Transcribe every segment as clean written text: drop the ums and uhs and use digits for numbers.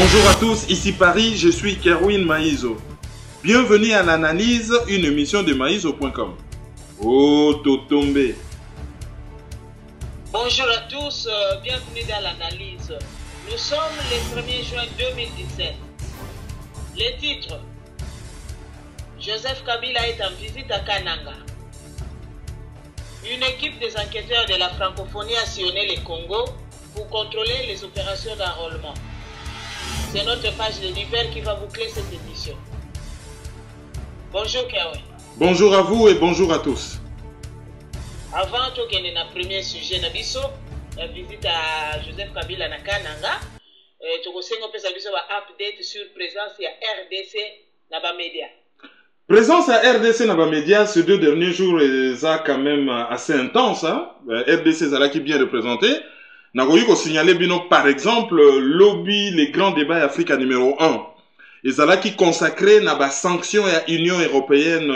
Bonjour à tous, ici Paris, je suis Kerwin Maïzo. Bienvenue à l'analyse, une émission de maïzo.com. Oh, Totombe. Bonjour à tous, bienvenue dans l'analyse. Nous sommes le 1er juin 2017. Les titres. Joseph Kabila est en visite à Kananga. Une équipe des enquêteurs de la francophonie a sillonné le Congo pour contrôler les opérations d'enrôlement. C'est notre page de l'hiver qui va boucler cette émission. Bonjour Kerwin. Bonjour à vous et bonjour à tous. Avant de gagner notre premier sujet, la visite à Joseph Kabila na Kananga, tu as un update sur la présence de RDC dans les médias. Présence à RDC dans les médias, ces 2 derniers jours, c'est quand même assez intense. Hein? RDC est là qui est bien représenté. Nous avons signalé, par exemple, lobby, les grands débats Afrique numéro 1. Et c'est là qui consacré les sanctions à l'Union européenne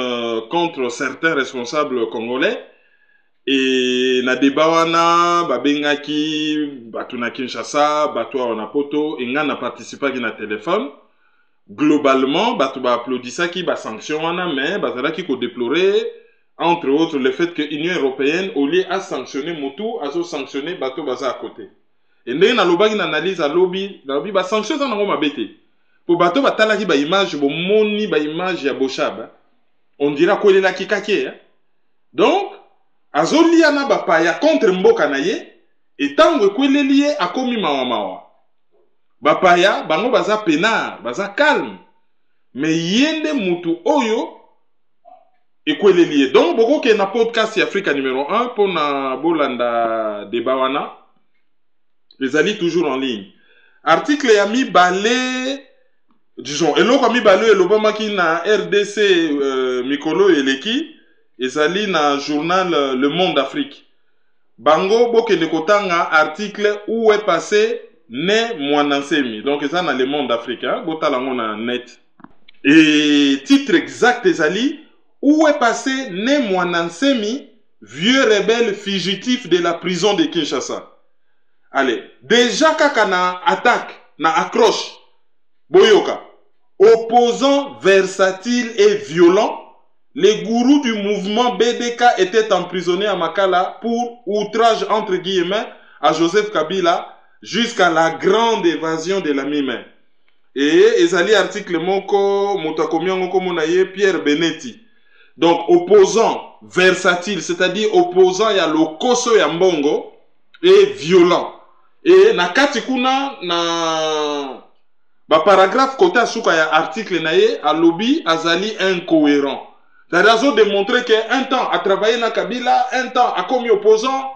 contre certains responsables congolais. Et na débat wana, babengaki, batu na Kinshasa, batu na Poto, et nga na participé à na téléphone. Globalement, batu ba applaudissaki, ba sanction wana, mais bazala qui ko déplorer, entre autres, le fait que l'Union européenne, au lieu à sanctionner Motu, a sanctionné bateau baza à côté. Et nous, na lobby, na analyse à lobby, ba sanction ça n'a pas bêté. Pour bateau batala ki ba image, bo moni ba image ya boshab, on dira quoi la kikake. Donc, azoli ana ba paya contre mboka na ye, et tango kwele lié a komi mawa. Ba paya, bango baza pena, baza calme. Mais yende mutu oyo, et quoi les liés. Donc, beaucoup qui est dans podcast Afrique numéro 1 pour na bolanda débat wana. Les alliés toujours en ligne. Article yami balé, disons, et l'autre ami balé et l'obama qui na RDC Mikolo et Leki, et sali na journal Le Monde Afrique. Bango boke de kotanga article où est passé né Mwanansemi. Donc ça na Le Monde Afrique, hein, botalango na net. Et titre exact des alliés. Où est passé né Mwanansemi, vieux rebelle fugitif de la prison de Kinshasa? Allez, déjà kaka na attaque, na accroche, boyoka, opposant versatile et violent, les gourous du mouvement BDK étaient emprisonnés à Makala pour outrage entre guillemets à Joseph Kabila jusqu'à la grande évasion de la mi-mai. Et ezali article moko mutakomia moko monaye Pierre Benetti. Donc, opposant, versatile, c'est-à-dire opposant ya lokoso ya mbongo, et violent. Et na katikuna, na paragraphe côté asuka ya article naye, a lobby azali incohérent. C'est-à-dire, démontrer qu'un temps a travaillé na Kabila, un temps a commis opposant.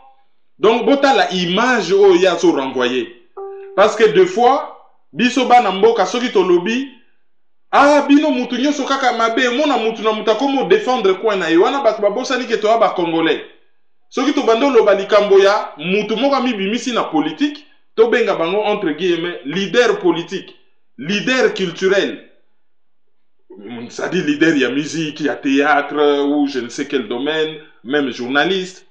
Donc, bota la image où il y a so renvoyé. Parce que deux fois, bisoba na mboka soki to lobby, ah, bino mutu nyoso kaka mabe, mona mutu na muta komo défendre quoi na yoana batu babosani ke toa ba congolais. Soki to bando lo balikambo ya mutu moka mi bimisi na politique, to benga bango entre guillemets leader politique, leader culturel. Ça dit leader ya musique, ya théâtre ou je ne sais quel domaine, même journaliste.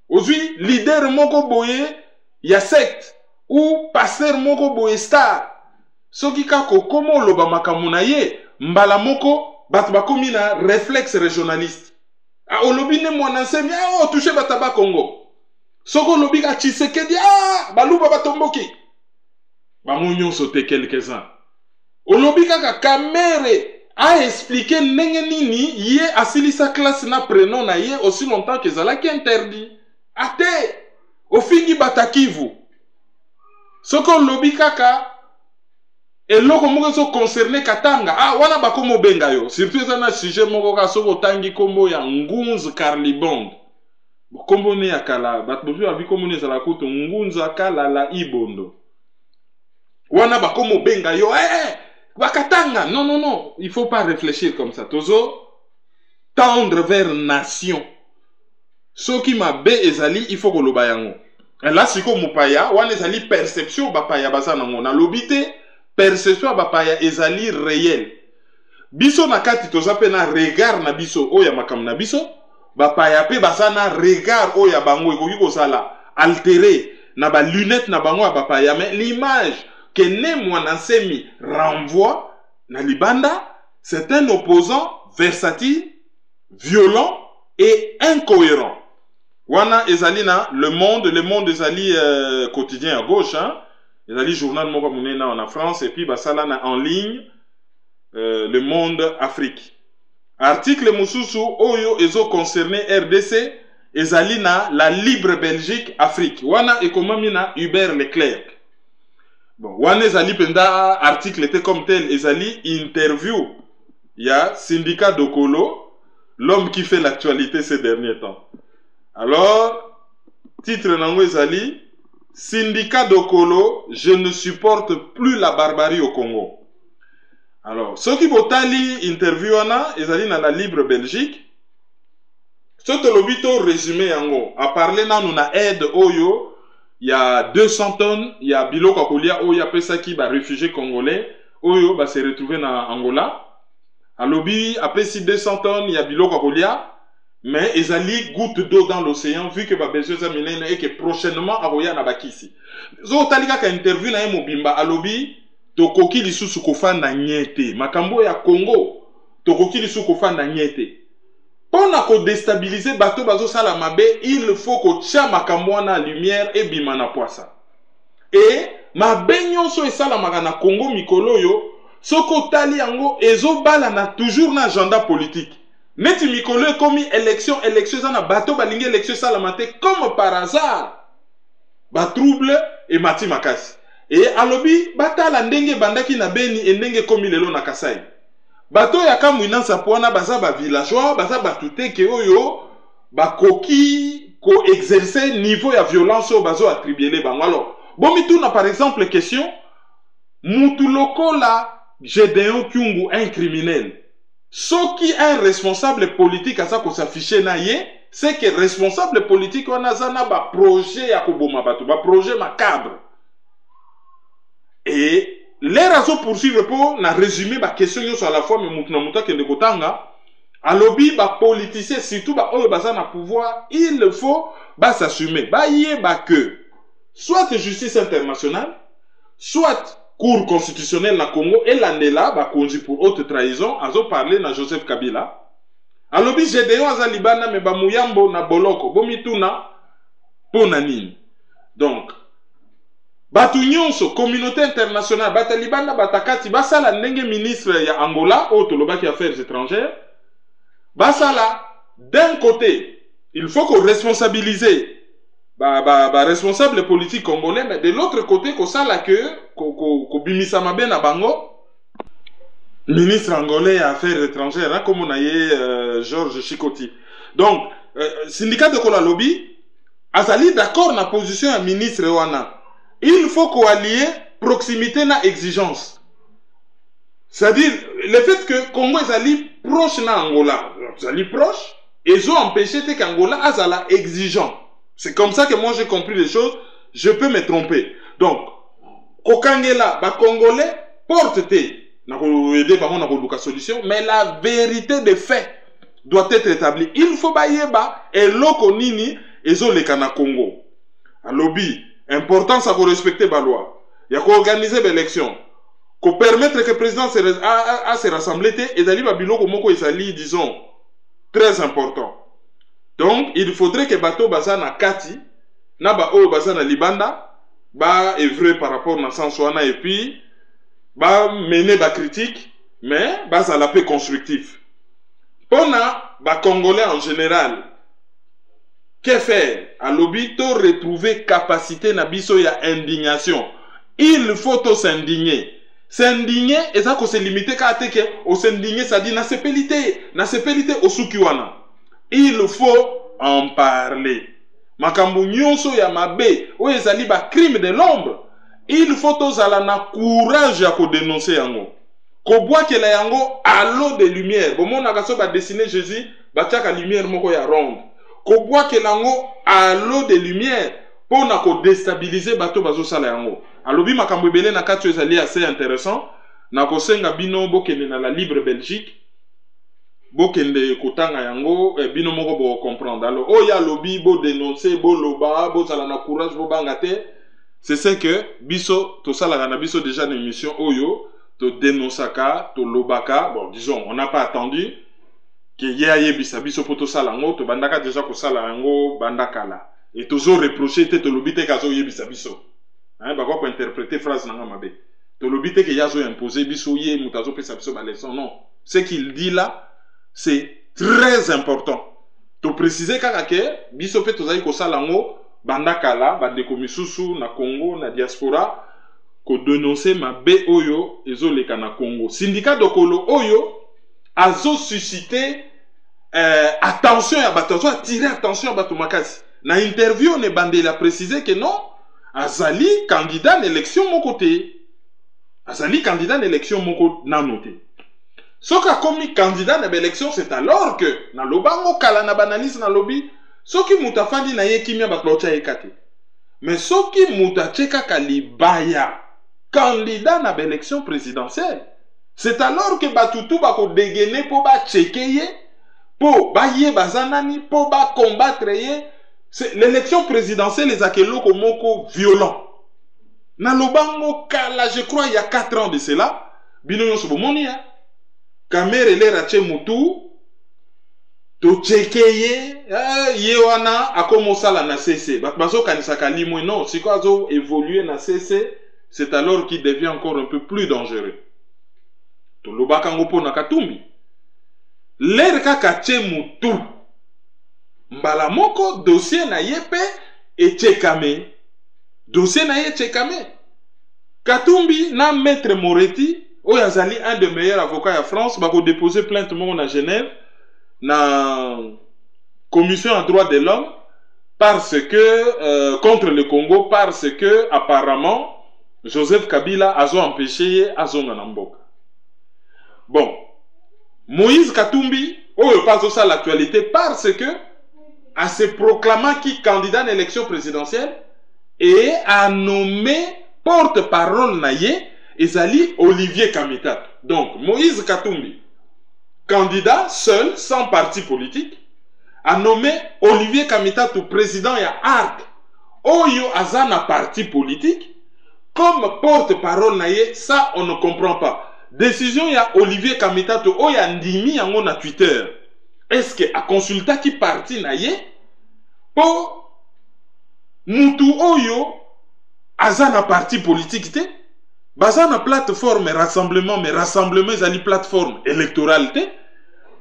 Aujourd'hui, leader moko boye ya secte ou pasteur moko boye star. Soki kako komo loba makambo na ye mbala moko bato bakomi na réflexe régionaliste. Ah olobi ne Mwanansemi ah touché bataba Congo. Soko lobi ka Tshisekedi ah baluba batomboki. Bango nyonso te quelques-uns. Olobi kaka Kamere a expliqué ndenge nini ye asilisa classe na prénom na ye aussi longtemps que zalaki interdit. Ate ofingi batakivu. Soko lobi kaka et loko moko so concerné Katanga ah wana bakomo benga yo surtout ça na sujet moko ka soko tangi kombo ya Ngunz Karlibond kombo ne akala bat bofi abi kombo ne sala kuto Ngunza kala la ibondo wana bakomo benga yo bakatanga non il faut pas réfléchir comme ça tozo tendre vers nation soki mabe ezali il faut koloba yango là siko mupaya wana ezali perception bapaya bazana ngona lobité perception bapaya ezali réel. Biso na kati toza pe na regard na biso oya makam na biso, bapaya pe basa na regard oya bango ekoki kozala altéré na ba lunette na bango ya bapaya mais l'image Kene Mwanansemi renvoie na libanda, c'est un opposant versatile, violent et incohérent. Wana ezali na le monde ezali quotidien à gauche, hein. Ezali journal moko munena en France et puis basala na en ligne le monde Afrique. Article mususu oyo ezo concerné RDC ezali na la libre Belgique Afrique. Wana ekomami na Hubert Leclerc. Bon, wana ezali penda article était comme tel ezali interview. Il y a syndicat Dokolo, l'homme qui fait l'actualité ces derniers temps. Alors, titre nango ezali syndicat Dokolo, je ne supporte plus la barbarie au Congo. Alors, ceux qui botali interview wana ezali na la libre Belgique. Ce lobito résumé yango a parlé nanu na aide oyo il y a 200 tonnes, il y a biloko kolia oyo apesa ki ba réfugiés congolais oyo ba se retrouver na Angola. A lobby apesi 200 tonnes, il y a biloko kolia. Mais ezali goutte d'eau dans l'océan vu que ba besoin za minene et que prochainement aroya na bakisi. Zo talika ka interview na mobimba alobi tokoki lisusu kofanda nyete. Makambo ya Congo tokoki lisusu kofanda nyete. Pona ko déstabiliser bato bazo sala mabe, il faut ko tia makambo na lumière et bimana poisa. Et mabe nyonso esala magana Congo mikolo yo soko tali yango ezo bala na toujours na agenda politique. Neti mikolo komi élection na bato balingi élection salamate comme par hasard. Ba trouble et mati makasi. Et alobi batala ndenge bandaki na Beni et ndenge komi lelo na Kasai. Bato ya kamwina sapwana baza ba villageois, baza batute ke oyo bakoki ko exercer niveau ya violence au bazo attribuer bango. Alors, bomituna par exemple question mutu lokola Gédéon Kyungu un criminel. Ce qui est un responsable politique à ça qu'on s'affiche na ye, c'est que responsable politique on a zana ba projet ya koboma bato, ba projet macabre. Et les raisons poursuivre pour na résumer ba question yo sur la fois mais mutuna muta kende kotanga, a lobby ba politicien surtout ba oyo baza na pouvoir, il faut ba s'assumer, ba yeba que soit justice internationale, soit Cour constitutionnelle na Congo et l'année-là, bah, conduit pour haute trahison, azo parlé na Joseph Kabila. Alobi Gédéon azalibana me ba muyambo na boloko, bomituna pona nini. Donc, batu nyonso, communauté internationale, batalibana batakati, basala ndenge ministre ya Angola, au tolobaki affaires étrangères, basala, d'un côté, il faut qu'on responsabilise responsable politique congolais, mais de l'autre côté, qu'on sala que, qu'on bimisa mabe na bango, ministre angolais à affaires étrangères, hein, comme on a eu Georges Chikoti. Donc, syndicat de Kola Lobby, azali d'accord na position à ministre wana. Il faut qu'on allie proximité na exigence. C'est-à-dire, le fait que Congo azali proche na Angola, azali proche, ils ont empêché qu'Angola azala exigeant. C'est comme ça que moi j'ai compris les choses. Je peux me tromper. Donc, Kokangela, ba Congolais, porte-te. Solution, mais la vérité des faits doit être établie. Il faut bailler et loko nini ezoleka na Congo. A lobby, important ça qu'on respecte la loi. Il y a qu'on organiser l'élection, qu'on permettre que le président se rassembler et d'aller babiloko moko ezali disons très important. Donc, il faudrait que bateau bazana kati, na ba o bazana libanda, ba est vrai par rapport à Sansouana et puis, ba mener ba critique, mais ba ça la paix constructif. Pona, ba Congolais en général, que faire? À l'obito retrouver capacité na biso ya indignation. Il faut s'indigner. S'indigner, et ça qu'on se limite qu'à teke, au s'indigner, ça dit na sepelité au sukiwana. Il faut en parler. Makambu nyonso ya mabe, ou ezali ba crime de l'ombre. Il faut tozala na courage ya ko dénoncer yango. Ko bois ke la yango à l'eau de lumière. Bon mon nagaso ba dessiner Jésus, ba tiaka lumière moko ya ronde. Ko bois ke lango à l'eau de lumière pour na ko déstabiliser bato bazo sala yango. Alobi makambu ebele na kati ezali assez intéressant. Na ko senga bino bokende na la libre Belgique. Bokende kotanga yango bino moko bo comprendre. Alors oya lobby bo dénoncer bo loba bo sala na courage bo bangate c'est ce que biso to sala na biso déjà une émission oyo to dénonçaka to lobaka. Bon, disons, on n'a pas attendu que yé bisa biso poto sala ngo to bandaka déjà ko sala ngo bandaka la. Et toujours reprocher te lobite kazo yebisa biso. Hein, ba ko interpréter phrase nanga mabe. To lobite que yazo imposer biso yé mutazo pesa biso ba leçon. Non, ce qu'il dit là, c'est très important. To préciser kaka ke biso pe tozali ko sala ngo bandaka la, bandeko misusu na Congo na diaspora ko dénoncer mabe oyo ezoleka na Congo. Syndicat Dokolo oyo azo susciter attention ya bato, azo attirer attention ya bato makasi. Na interview ne bandeli a précisé que non, azali candidat d'élection mon côté. Azali candidat d'élection mon côté nanoté. Soka komi candidat na élection, c'est alors que na lobango kala na banalise na lobby, soki mutafandi na ye kimia batlocha ekate. Mais soki mutacheka kalibaya candidat na élection présidentielle, c'est alors que batutu bako dégainer po ba checkeye, po ba ye bazanani, po ba combattre ye. L'élection présidentielle, les akelo komoko violent. Na lobango kala, je crois, il y a 4 ans de cela, bino yon sobomoni ya. Kamere le rache mutu, to chekeye, ye wana akomo sala na CC. Baso kanisaka limwe, non, si quoi zo évoluer na CC, c'est alors qu'il devient encore un peu plus dangereux. To lobaka ngopo na Katumbi. L'air kakache mutu. Mbala moko dossier na yepe et chekame. Dossier na ye chekame. Katumbi na maître Moretti, oyazali un des meilleurs avocats en France, bako déposer plainte mon à Genève na commission en droits de l'homme parce que contre le Congo parce que apparemment Joseph Kabila a empêché azonga na mboka. Bon, Moïse Katumbi, oyo pas ça l'actualité parce que à se proclamant qui candidat à l'élection présidentielle et a nommé porte-parole naye ezali Olivier Kamitat. Donc Moïse Katumbi, candidat seul, sans parti politique, a nommé Olivier Kamitat au président ya ARC. Oyo azana parti politique comme porte-parole naye, ça on ne comprend pas. Décision ya Olivier Kamitat oyo andimi yango na Twitter. Est-ce que a consulta qui parti na ye po mutu oyo azana parti politique te bazana plateforme rassemblement mais rassemblement ezali plateforme électorale te.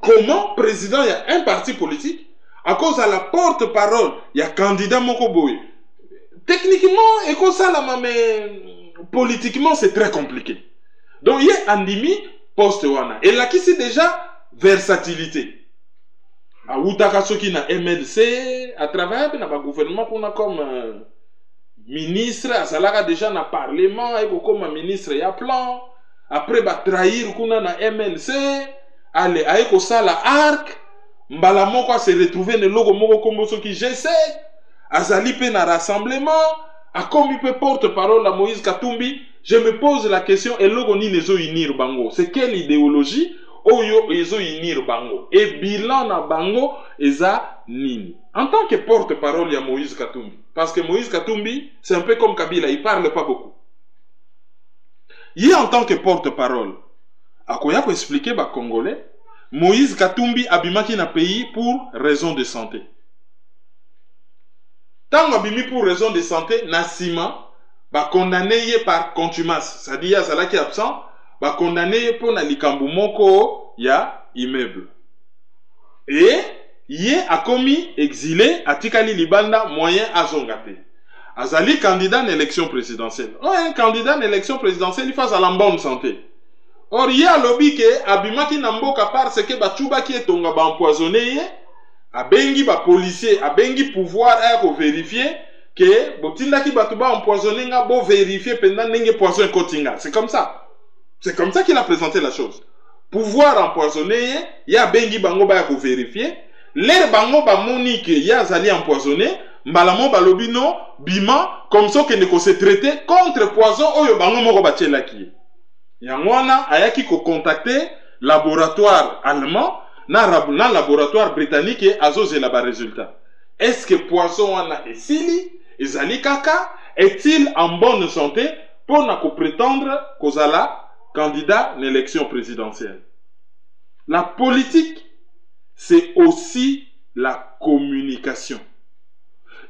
Comment président y a un parti politique à cause de la porte-parole il y a candidat moko boye techniquement et comme ça là mais politiquement c'est très compliqué. Donc il y a andimi poste wana et là qui c'est déjà versatilité. A Outaka soki na MLC à travers na gouvernement pour na comme ministre azalaka déjà na parlement et comme ministre ya plan après ba trahir kuna na MLC allez aiko sala arc mbala moko se retrouver ne logo moko kombo soki G7 azali pe na rassemblement a comme il peut porte-parole à Moïse Katumbi. Je me pose la question et logo ni les unir bango c'est quelle idéologie oyo ezo unir bango et bilan na bango eza nini en tant que porte-parole ya Moïse Katumbi parce que Moïse Katumbi c'est un peu comme Kabila, il parle pas beaucoup. Il en tant que porte-parole akoya ko expliquer ba congolais Moïse Katumbi abimaki na pays pour raison de santé. Tant abimi pour raison de santé na sima ba condamné par contumace, c'est-à-dire azalaki absent ba condamné pour na likambu moko ya immeuble. Et yé a commis exilé atikali libanda moyen azongate. Azali candidat à l'élection présidentielle. Oh, un candidat à l'élection présidentielle il face à la bonne santé. Or yé a lobby que abimaki namboka parce que ba chuba ki etonga ba empoisonné yé abengi ba policier abengi pouvoir à vérifier que botinda ki batu ba empoisonné nga bo vérifier pendant ndenge poison kotinga. C'est comme ça. C'est comme ça qu'il a présenté la chose. Pouvoir empoisonné, il y a bengi bango ba ko vérifier. L'air bango ba monique, il y a zali empoisonné, mbalamo balobino bima comme ça que ne ko se traiter contre poison oyo bango moko ba tchelaki. Yangwana ayaki ko contacter laboratoire allemand na laboratoire britannique et azozela ba résultat. Est-ce que poison wana esili ezali kaka est-il en bonne santé pour prétendre qu'Ozala candidat à l'élection présidentielle? La politique, c'est aussi la communication.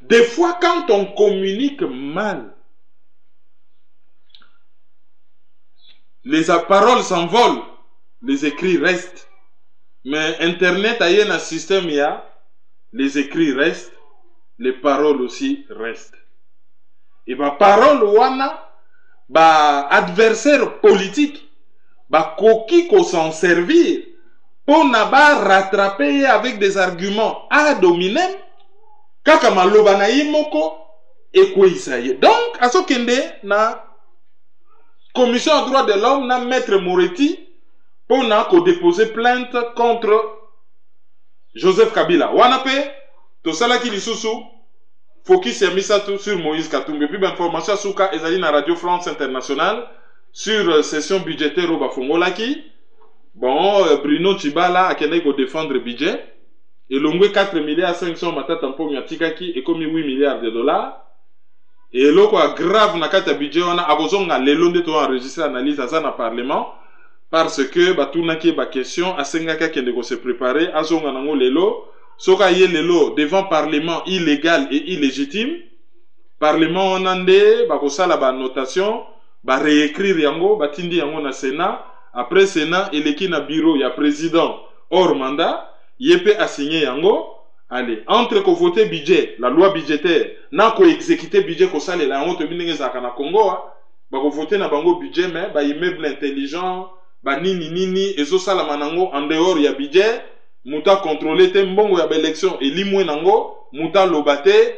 Des fois, quand on communique mal, les paroles s'envolent, les écrits restent. Mais Internet a un système, il y a les écrits restent, les paroles aussi restent. Et ma parole wana, adversaire politique, koki ko s'en servir pour n'avoir rattraper avec des arguments ad hominem, kaka maloba na yimoko et quoi isaye. Donc, à ce kende na commission des droits de l'homme na maître Moretti pour na ko déposer plainte contre Joseph Kabila. Wanape to salaki lisusu focus ya misatu sur Moïse Katumbi. Puis information suka ezali na Radio France Internationale sur session budgétaire au Bafongolaki. Bon, Bruno Tshibala a kende ko défendre budget. Et l'ongwe 4 milliards 500 matata mpo miatikaki et comme 8 milliards de dollars. Et loko a grave na kata budget wana akozonga lelo nde to enregistrer analyse aza na parlement parce que batunaki ba question asengaka kende ko se préparer azonga nango lelo soka ye lelo devant parlement illégal et illégitime parlement wana nde bakosala ba notation ba réécrire yango batindi yango na Sénat après Sénat eleki na bureau ya président hors mandat yépe a signé yango. Allez, entre ko voter budget, la loi budgétaire, na ko exécuter budget ko sale la honte minenge za kana Congo, ba ko voter na bango budget mais ba immeuble intelligent, ba nini ezo sala manango en dehors ya budget, muta contrôler te mbongo ya élection et limwe nango, muta lobate,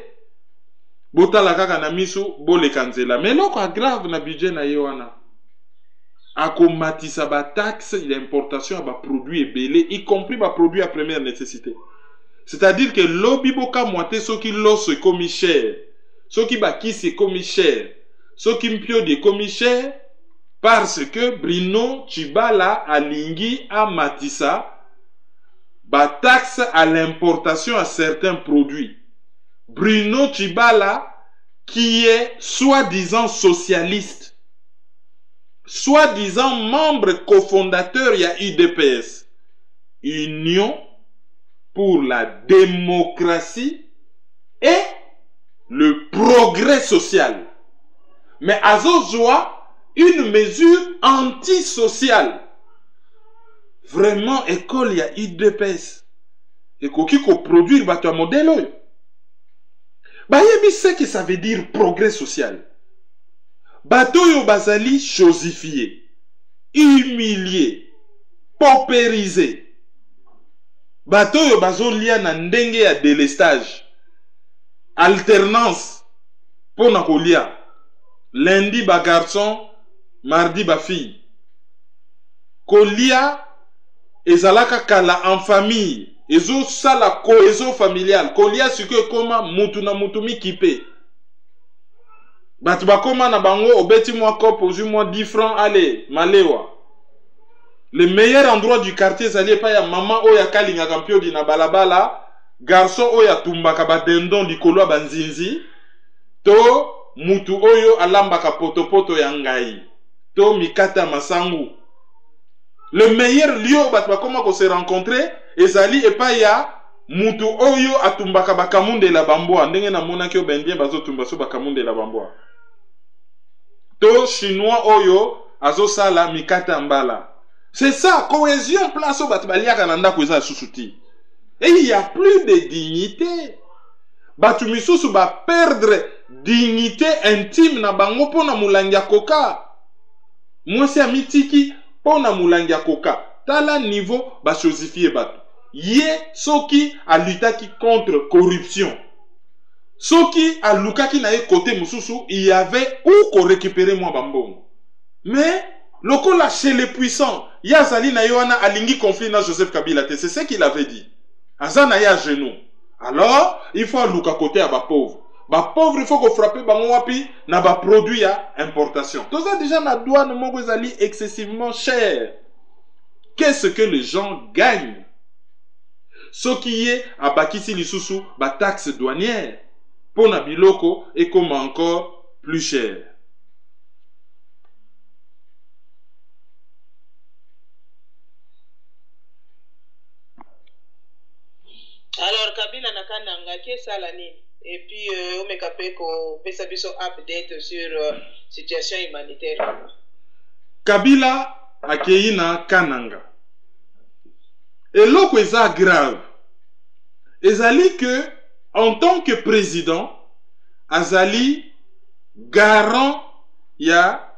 bota la kaka na misu bole kanzela. Mais loko grave na budget na yewana. Akomatisa ba taxe d'importation ba produits belé, y compris ba produits à première nécessité. C'est-à-dire que l'obiboka moite ce qui l'os commis cher, ce qui baki c'est commis cher, ce qui mpio de commis cher, parce que Bruno Tshibala alingi a matissa ba taxe à l'importation à certains produits. Bruno Tshibala qui est soi-disant socialiste, soi-disant membre cofondateur, il y a UDPS, Union pour la démocratie et le progrès social. Mais Azozwa, une mesure antisociale. Vraiment, école, il y a UDPS. Et qui produire un modèle. C'est que ça veut dire progrès social. Bateau yo bazali chosifié, humilié, paupérisé. Bato yo bazo lia na ndenge ya délestage. Alternance. Pona kolia. Lundi ba garçon, mardi ba fille. Kolia ezalaka kala en famille. Ezo sala cohésion familiale. Kolia suke koma mutu na mutu mi kipe. Batu bakoma na bango obeti mwa kopo ozu mwa 10 francs allez, malewa. Le meilleur endroit du quartier, c'est pas ya maman oya kalinga kampio di na balabala, garçon oya tumbaka ba dendon likolo banzinzi, to mutu oyo alambaka potopoto ya ngai, to mikata masangu. Le meilleur lieu batba comment qu'on se rencontrer, ezali et pas ya mutu oyo atumbaka bakamunde la bamboa, ndenge na monaki o bendien bazo tumbaso bakamunde la bamboa. To chinois oyo azo sala mikata mbala. C'est ça, cohésion, place au Batbalia Kananda Kouza Susuti. Et il n'y a plus de dignité. Batumisusu va perdre dignité intime na bango pona mulangia koka. Moi c'est amitiki pona mulangia koka. Tala niveau ba chosifier batu. Ye soki a lutaki contre corruption. Soki a lukaki na ye côté mususu, il y avait où qu'on récupérer moi bambongo. Mais lokola chez les puissants, Yazali na yoana alingi conflit na Joseph Kabila, c'est ce qu'il avait dit. Azana ya genou. Alors, il faut luka côté à ba pauvre. Ba pauvre, il faut qu'on frappe bango wapi na ba produit à importation. Tout ça déjà na douane mongo ezali excessivement cher. Qu'est-ce que les gens gagnent? Ce qui est à bakisi lisusu ba taxe douanière. Pona biloko et comme encore plus cher. Alors, Kabila Nakananga, qui est ça l'année? Et puis, on m'a capé qu'on peut savoir son update sur la situation humanitaire. Kabila akei na Kananga. Et l'autre est grave. Ezali que, en tant que président, Azali garant ya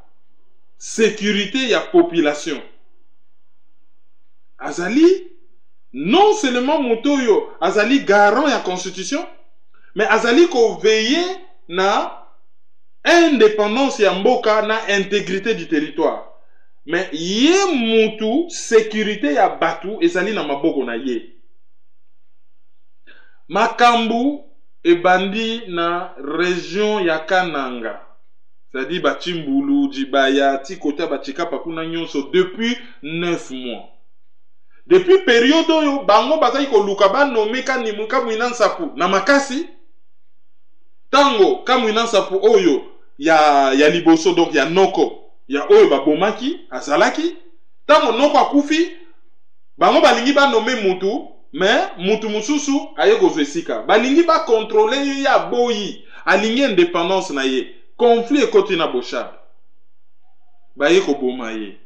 sécurité ya population. Azali non seulement Motoyo, Azali garant ya constitution, mais Azali ko veiller na indépendance ya mboka na intégrité du territoire. Mais ye mutu sécurité ya batu ezali na maboko na ye. Makambu ebandi na région ya Kananga. C'est-à-dire Bachimbulu, Djibaya, Tikota, Bachika, Pakuna Nyonso depuis 9 mois. Depuis période oyo bango bazali ko lukaba nommé Kanimuka Mwinan Sapu na makasi tango Kamwinan Sapu oyo ya liboso donc ya noko ya oyo babomaki azalaki tango noko akufi bango balingi ba nommé mutu mais mutu mususu aye ko zwesika balingi ba contrôler ya boyi alingi indépendance na ye conflit ekoti na bochard baye ko boma ye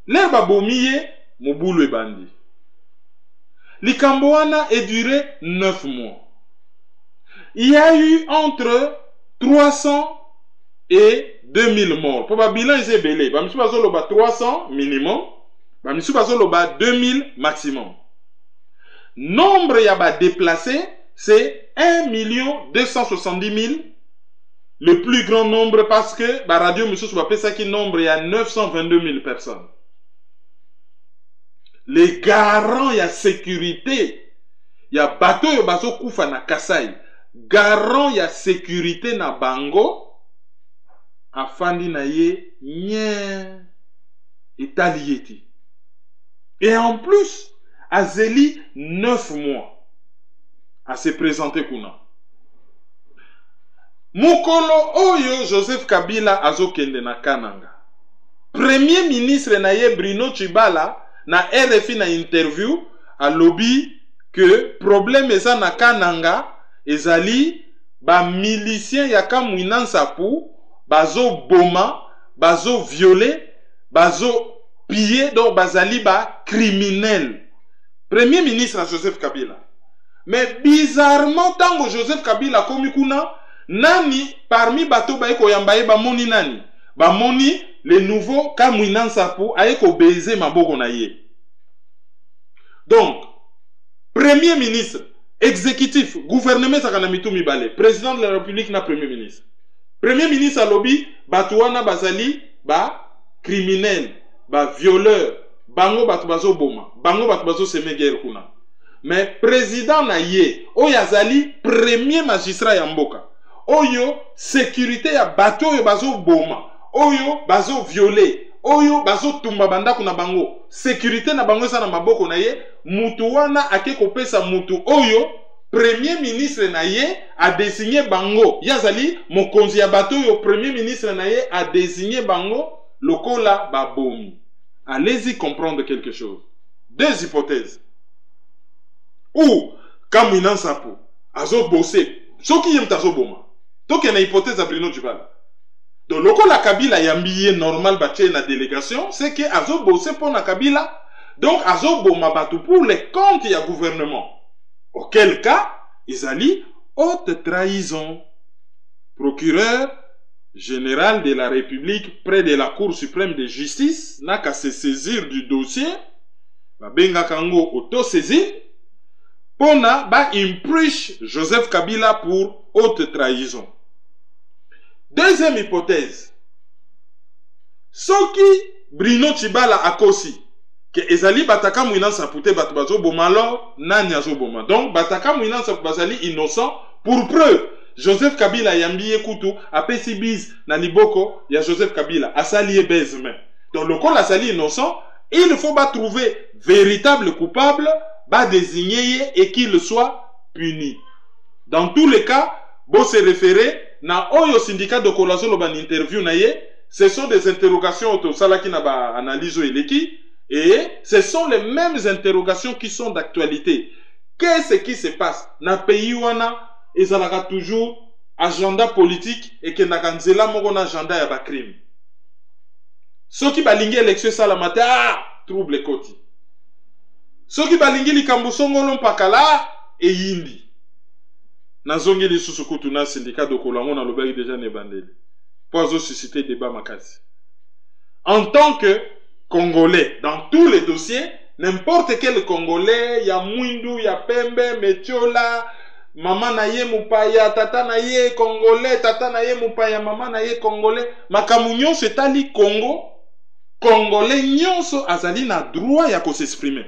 le babomi ye Mobulu ebandi. Likamboana est duré 9 mois. Il y a eu entre 300 et 2000 morts. Pour le bilan, il est belé. Bamisu bazo loba 300 minimum. Bamisu bazo loba 2000 maximum. Nombre yaba déplacé, c'est 1 270 000. Le plus grand nombre parce que la radio Moussou Soubapé, ça qui nombre, il y a 922 000 personnes. Les garants ya sécurité ya bateau yo bazo kufa na Kasai garant ya sécurité na bango afandi na ye nye etalieti et en plus azeli 9 mois à se présenter kuna mukolo oyo Joseph Kabila azokende na Kananga premier ministre na ye Bruno Tshibala na RFI na interview a lobby que problème eza na Kananga ezali ba milicien ya Kamwinan Sapu bazo boma bazo violer bazo piller donc bazali ba criminel. Premier ministre Joseph Kabila. Mais bizarrement tango Joseph Kabila komi kuna nani parmi bato ba eko yambaye ba moni nani ba moni le nouveau Kamwinan Sapu aye ko baiser maboko na ye. Donc, premier ministre, exécutif, gouvernement sakana mitu mibale, président de la République na premier ministre. Premier ministre à lobby, batouana bazali, ba criminel, ba violeur, bango batu bazo boma, bango batu bazo seme guerre kuna. Mais président na ye, oyo azali premier magistrat ya mboka. Oyo sécurité ya bato oyo bazo boma. Oyo bazo violer, oyo bazo tumba bandako na bango, sécurité na bango esa na maboko na ye, mutu wana ake kopesa mutu oyo premier ministre na ye a désigné bango. Yazali mokonzi ya bato oyo premier ministre na ye a désigné bango lokola babomi. Allez-y comprendre quelque chose. Deux hypothèses. Ou Kamwinan Sapu azo bossé, soki yem tazo boma. Toke na hypothèse a Bruno Tshibala. Donc, le la Kabila yambiye normal bache na délégation, c'est que azo bossé pour na Kabila, donc azo boma batu pour les comptes ya gouvernement. Auquel cas, Izali, haute trahison. Procureur général de la République près de la Cour suprême de justice n'a qu'à se saisir du dossier, ba benga kango auto-saisir, pona ba impeach Joseph Kabila pour haute trahison. Deuxième hypothèse. Soki Bruno Tshibala akosi que ezali bataka Kamwinan Sapu te batu bazo boma alors nani azo boma. Donc bataka Kamwinan Sapu bazali innocent pour preuve. Joseph Kabila yambiye kutu apesi biz na liboko ya Joseph Kabila asali bezme. Donc le col asali innocent, il faut pas trouver véritable coupable, ba désigner et qu'il soit puni. Dans tous les cas, bon se référer na oyo syndicat de collaboration ban interview na ye, ce sont des interrogations auto salaki na ba analyse eleki et ce sont les mêmes interrogations qui sont d'actualité. Qu'est-ce qui se passe na pays wana ezalaka toujours agenda politique et que na kanzela moko na agenda ya ba crime. Soki balingi élection salamata trouble ekoti. Soki balingi likambo songolo mpakala e yindi. Nazongi lisusu kutu na syndicat de collaboration na lobaki déjà ne bandeli. Pour susciter débat makasi. En tant que Congolais, dans tous les dossiers, n'importe quel Congolais, ya Mwindu, ya Pembe, Metiola, maman naye mupaya, tata naye Congolais, tata naye mupaya, maman naye Congolais, makamunyo setali Congo, Congolais nyonso azali na droit ya ko s'exprimer.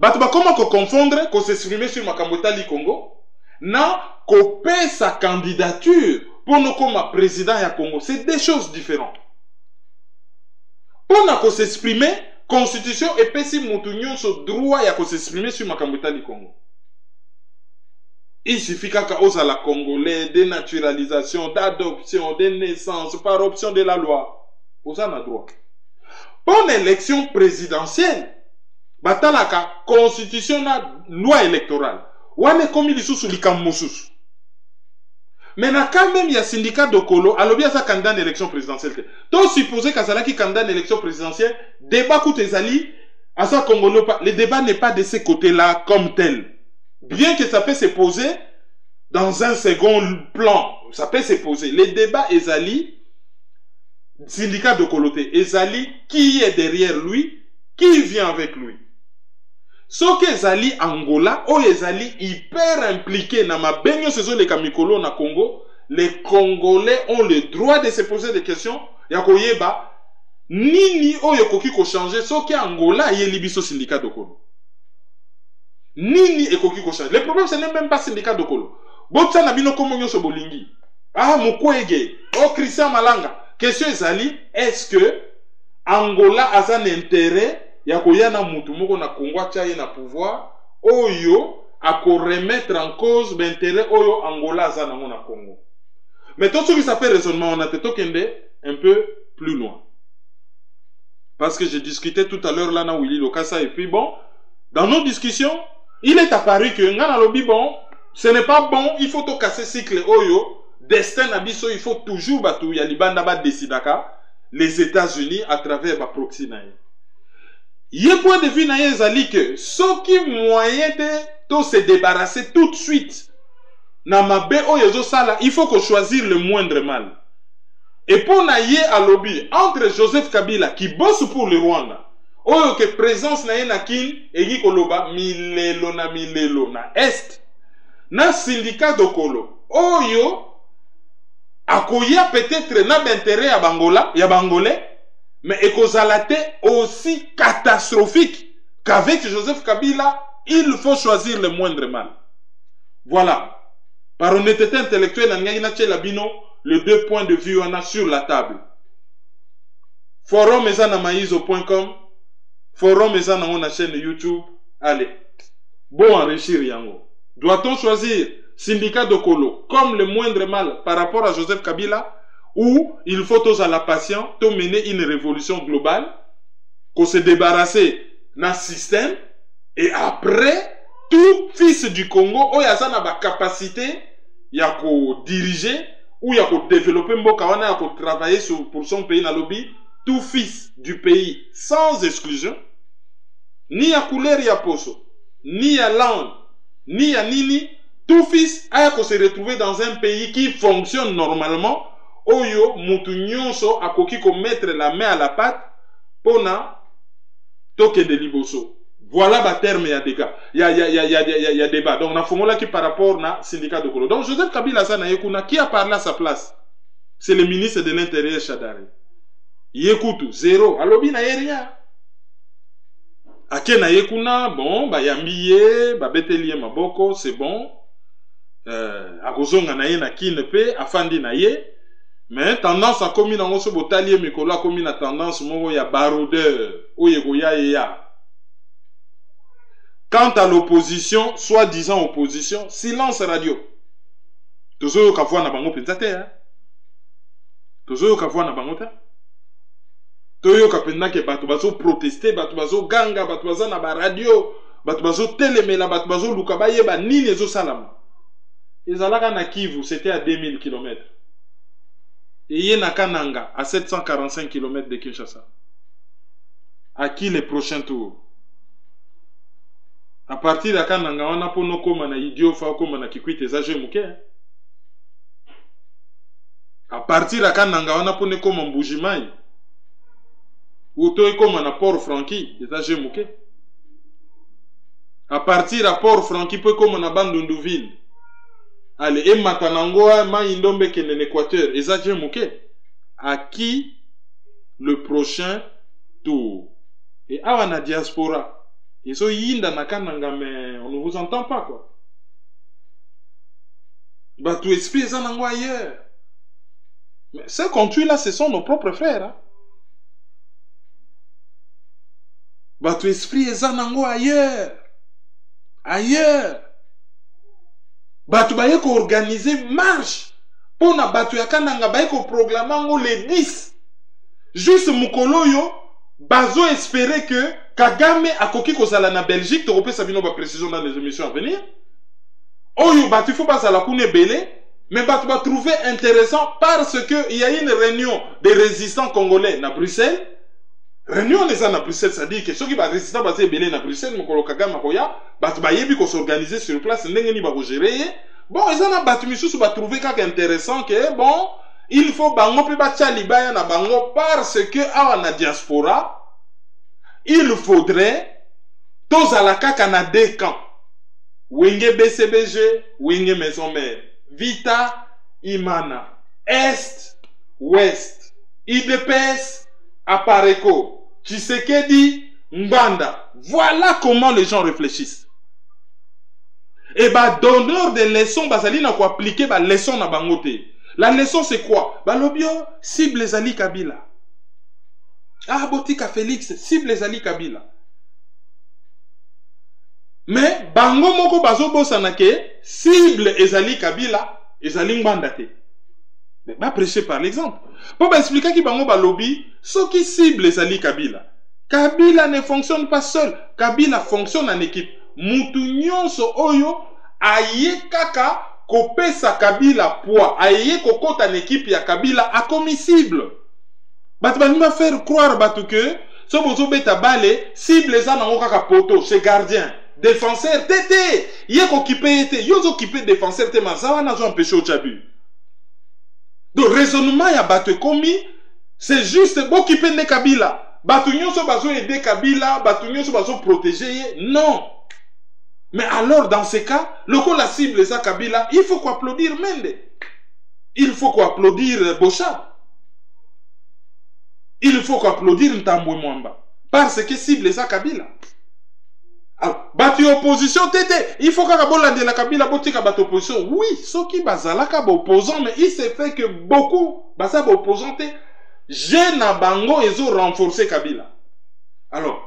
Bato ba comment ko confondre ko s'exprimer sur makambo tali Congo na ko paie sa candidature pour nous comme président ya Congo, c'est des choses différentes. Pour nous s'exprimer, constitution et pesi mutunyo so droit ya ko s'exprimer sur makambo tali Congo. Il suffit qu'à cause à la Congolais, dénaturalisation, d'adoption, de naissance, par option de la loi. Vous en avez droit. Pour l'élection présidentielle, batalaka constitution na loi électorale. Wane comme il sous likamoussous. Mais na quand même il y a syndicat de Kolo, alors bien ça candidat à l'élection présidentielle. Donc supposé qu'Azala qui candidat à l'élection présidentielle, débat coûte ezali, à ça Congolais, le débat n'est pas de ce côté-là comme tel. Bien que ça peut se poser dans un second plan, ça peut se poser. Le débat ezali, syndicat de Koloté, ezali, qui est derrière lui, qui vient avec lui. Ce que ezali Angola, ou ezali hyper impliqué dans ma benyo saison les kamikolo na Congo, les Congolais ont le droit de se poser des questions. Yakoyeba, nini o yokoki ko changer, ce que Angola y libiso syndicat de Kolo. Nini ekoki ko changer. Le problème ce n'est même pas syndicat de Kolo. Botsa na bino komonyo so bolingi. Ah Mukwege, oh Christian Malanga. Question ezali, est-ce que Angola a un intérêt ya koyana mutu moko na Congo chaye na pouvoir oyo a ko remettre en cause l'intérêt oyo Angola a na Congo. Mais tout ce qui s'appelle raisonnement on a te tokende un peu plus loin. Parce que j'ai discuté tout à l'heure là na Willy Lokasa et puis bon, dans nos discussions, il est apparu que ngana lobi bon, ce n'est pas bon, il faut to casser cycle oyo, destin na biso, il faut toujours batu ya libanda ba desidaka les États-Unis à travers ba proxy na ye. Yé point de vue na ye zali que ce qui moyen de se débarrasser tout de suite na mabe oyo sala, il faut qu'on choisir le moindre mal. Et pour na ye à lobby entre Joseph Kabila qui bosse pour le Rwanda, oyo que présence na ye na kin egi koloba milelo na est na syndicat de Kolo oyo akoya peut-être na d'intérêt à Bangola, ya Bangolais, mais ekozalate aussi catastrophique qu'avec Joseph Kabila, il faut choisir le moindre mal. Voilà. Par honnêteté intellectuelle, les deux points de vue on a sur la table. Forum ezanamaizo.com, forum ezana na chaîne YouTube. Allez. Bon enrichir yango. Doit-on choisir syndicat de Kolo comme le moindre mal par rapport à Joseph Kabila, ou il faut tous à la patience to mener une révolution globale, qu'on se débarrasser d'un système, et après, tout fils du Congo, il y a la capacité, il y a qu'à diriger, ou il y a qu'à développer, il y a qu'à travailler pour son pays dans le lobby, tout fils du pays, sans exclusion, ni à couleur, ni à poso, ni à langue, ni à nini, tout fils a qu'à se retrouver dans un pays qui fonctionne normalement, oyo mutu nyonso akoki ko mettre la main à la pâte pona toke de liboso. Voilà ba terme ya dégâts. Il y a débat. Donc on a formulé qui par rapport na syndicat de Kolo. Donc Joseph Kabila sana yekuna qui a parlé à sa place. C'est le ministre de l'Intérieur Chadari. Yekutu zéro. Alobi na rien. Ake na yekuna bon ba yambiye ba betelie maboko c'est bon. Akozonga na ye na kinepe afandi na ye. Mais tendance à commis dans ce botalier mikolo a commis la tendance moko ya baroudeur oyegoya ya. Quant à l'opposition, soi-disant opposition, silence radio. Tozo kavwa na bango penzate hein. Tozo kavwa na bango ta. Toyo kapenda ke bato bazo protester, bato bazo ganga, bato bazo na ba radio, bato bazo telemela, bato bazo luka ba yeba nini ezo salama. Ezalaka na Kivu, c'était à 2000 km. Et yé na Kananga à 745 km de Kinshasa. À qui les prochains tours? À partir de Kananga, on a pour nous comme na idiot fa comme na kikwite ezage muke. À partir de Kananga, on a pour nous comme Mbujimai. Ou toi comme na Port-Franqui, ezage muke. À partir de Port-Franqui, peut comme na Bandunduville. Allez, et Matanangoa, Maïndombe qui est en Équateur, ezage muke. À qui le prochain tour? Et à la diaspora. Et so yinda na Kananga, mais on ne vous entend pas quoi. Bah tu esprit en ailleurs. Mais ceux qu'on tue là, ce sont nos propres frères. Hein? Bah tu esprit en ailleurs. Ailleurs. Bah tu vas organiser marche. Pour na batu ya Kananga, bah ko programmer les 10. Juste mukoloyo, bazo espérer que Kagame a koki kozala na Belgique, tu repères Sabino ba précision dans les émissions à venir. Oyo batu faut pas la kune belé, mais batu va trouver intéressant parce que il y a une réunion des résistants congolais na Bruxelles. Réunion les na Bruxelles, ça dit que ceux qui va résistants basé belé na Bruxelles, mukolo Kagame koya, batu ba yebi ko s'organiser sur place, ndenge ni ba ko gérer. Bon, ils en batu misusu ba trouver quelque intéressant que bon, il faut bango pe ba tchalibaya na bango parce que awa na diaspora il faudrait tous à la kaka na deux camps. Wenge BCBG, Wenge Maison Mère, Vita, Imana, Est, Ouest, IDPS, Apareko, Tshisekedi, Mbanda. Voilà comment les gens réfléchissent. Et bah donneur de leçons, basali n'a quoi appliquer bah leçon na bangote. La leçon c'est quoi? Bah l'obio cible les Ali Kabila. Ah, Botika Félix, cible les Ali Kabila. Mais, bango moko bazo bosanake, cible Ezali Kabila, Ezali Mbandate. Mais, ba prêcher par l'exemple. Pour expliquer qui bango ba lobby, ce qui cible Ezali Kabila. Kabila ne fonctionne pas seul. Kabila fonctionne en équipe. Mutu nyonso oyo, aye kaka, kopesa Kabila poids. Aye kokota en équipe ya Kabila, a commissible. Batu va faire croire batu que so bozo beta balé cible les anango kaka poto chez gardien défenseur tété yé ko kipé été yozo kipé défenseur té mazawa na zo empêcher au chabu. Donc raisonnement ya batu komi c'est juste bo kipé ne Kabila batu nyonso bazo aider Kabila batu nyonso bazo protéger non. Mais alors dans ce cas loko la cible les Kabila il faut quoi applaudir Mende. Il faut quoi applaudir Bocha. Il faut qu'applaudir Ntambwe Mwamba. Parce que cible ça Kabila. Batu opposition tété. Il faut qu'Abolande la Kabila botika bat opposition. Oui, ceux qui bazalaka opposant, mais il s'est fait que beaucoup bazaba opposant jeune à bango ils ont renforcé Kabila. Alors,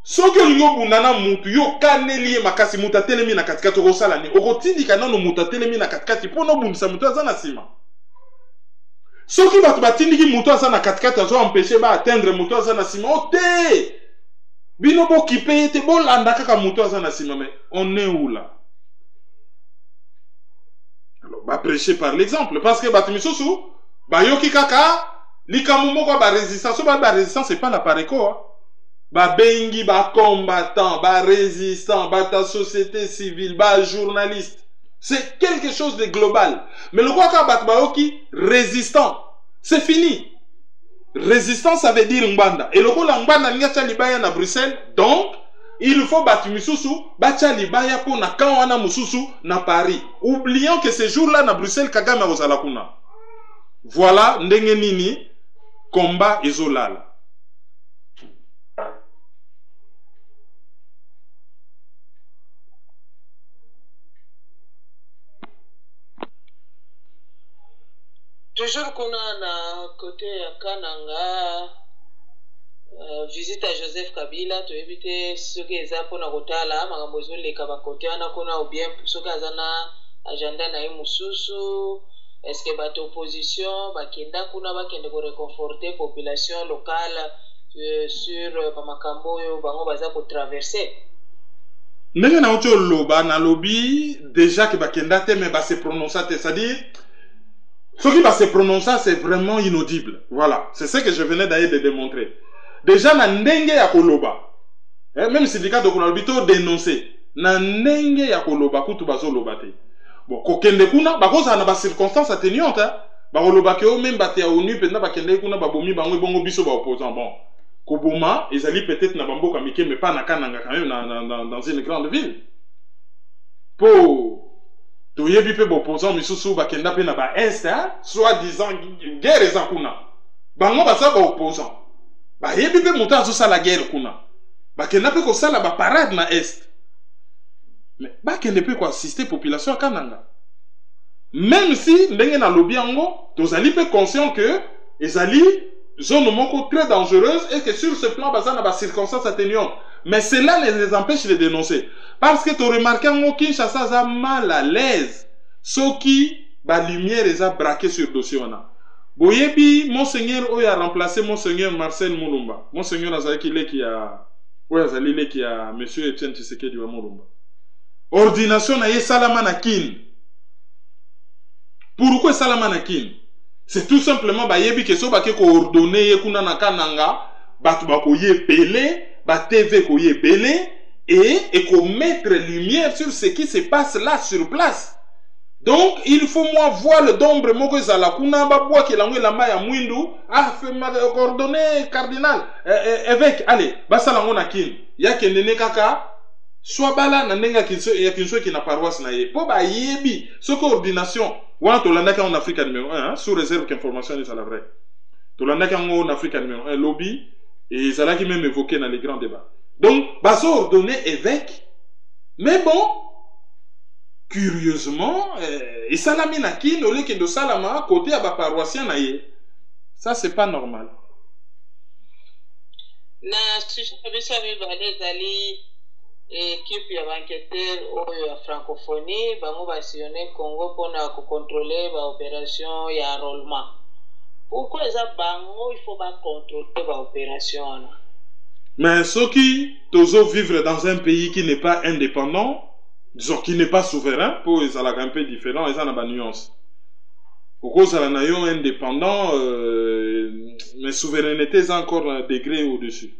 ceux qui ont bunana mutu yo kaneli makasi mutatelemi na katikati rosala ni okotindi kana no mutatelemi na katikati pour no bundisa mutu azana sima. Ceux qui battent batindiki muto azana katikati azo empêcher ba atteindre muto azana sima ote bino bo kipé te bo landa kaka muto azana sima mais on est où là? Alors ba prêcher par l'exemple parce que batu misusu ba yoki kaka likamu moko ba résistance c'est pas la pareko hein? Ba bengi ba combattant ba résistant ba ta société civile ba journaliste. C'est quelque chose de global. Mais le quoi Batbaoki, résistant, c'est fini. Résistant, ça veut dire Mbanda. Et le quoi Mbanda, n'y a pas libaya na Bruxelles. Donc, il faut battre Misusu, battre libaya pour na Kawana Mususu na Paris. Oublions que ce jour-là na Bruxelles, Kagame a Osalakuna. Voilà, ndenge nini, combat isolal. Toujours kuna na côté ya Kananga visite à Joseph Kabila to éviter ce qui est eza pona kotala makambo ezoleka ba côté wana kuna ou bien ce qui azana agenda na ye mususu. Est-ce que bato opposition bakenda kuna bakende ko réconforter population locale sur bamakambo oyo bango baza ko traverser? Ndenge na ocho loba na lobby déjà que bakenda te mais ba se prononcer, c'est-à-dire ce qui va se prononcer c'est vraiment inaudible. Voilà, c'est ce que je venais d'ailleurs de démontrer. Déjà na ndenge ya koloba, même syndicat de kolobito dénoncer na ndenge ya koloba kutu bazo lobate. Bon, kokende kuna bakoza na ba circonstances atténuantes, bakoloba ke o même bate ya ONU penda bakende kuna babomi bango bongo biso ba opposant. Bon, Koboma, ils allaient peut-être na bambo kamike mais pas na Kananga quand même dans une grande ville. Pour toyebi pe opposant misusu bakenda pe na ba est, soi-disant guerre eza kuna. Bango basa ba opposant. Ba yebi pe muta zo sala guerre kuna. Bakenda pe ko sala ba parade na est. Mais bakende pe ko assister population à Kananga. Même si ndenge na lobby yango, tozali pe conscient que ezali zone moko très dangereuse et que sur ce plan bazan na ba circonstances atténuantes. Mais cela ne les empêche de dénoncer. Parce que tu remarques que Kinshasa a mal à l'aise. Ce qui, la lumière les a braqué sur le dossier. Boyebi, Monseigneur a remplacé Monseigneur Marcel Moulumba. Monseigneur Azaki qui a Monsieur Etienne Tshisekedi wa Moulumba. Ordination na ye Salamana Kin. Pourquoi Salamana Kin? C'est tout simplement bayebi que so bake ko ordonner ye kuna na Kananga, batu bako ye belé, ba TV ko ye belé. Et qu'on mettre lumière sur ce qui se passe là sur place. Donc, il faut moi voir le dombre moko zala kuna babwa ki langwe lamba ya mwindu a fait coordonné cardinal évêque allez basala ngona kin ya kendene kaka soit bala na ndenga ya kinso ki na paroisse na ye po ba yebi ce coordination wana to landaka en Afrique numéro 1 sous réserve qu'information est la vraie. To landaka en Afrique numéro 1 lobby et zala qui même évoqué dans les grands débats. Donc, baso ordonné évêque, mais bon, curieusement, et salami na kin, au lieu que de salama, côté à ba paroissien na ye. Ça, c'est pas normal. Na sujet biso mibale ezali équipe ya banquêteur oyo ya francophonie, bango basillonné Congo pona ko contrôler ba opération ya enrôlement. Pourquoi ça bango il faut ba contrôler ba opération? Mais ceux qui doivent vivre dans un pays qui n'est pas indépendant, disons qui n'est pas souverain, pour ils ont un peu différent, ils ont une nuance. Pourquoi ils ont un indépendant, mais souveraineté est encore un degré au-dessus.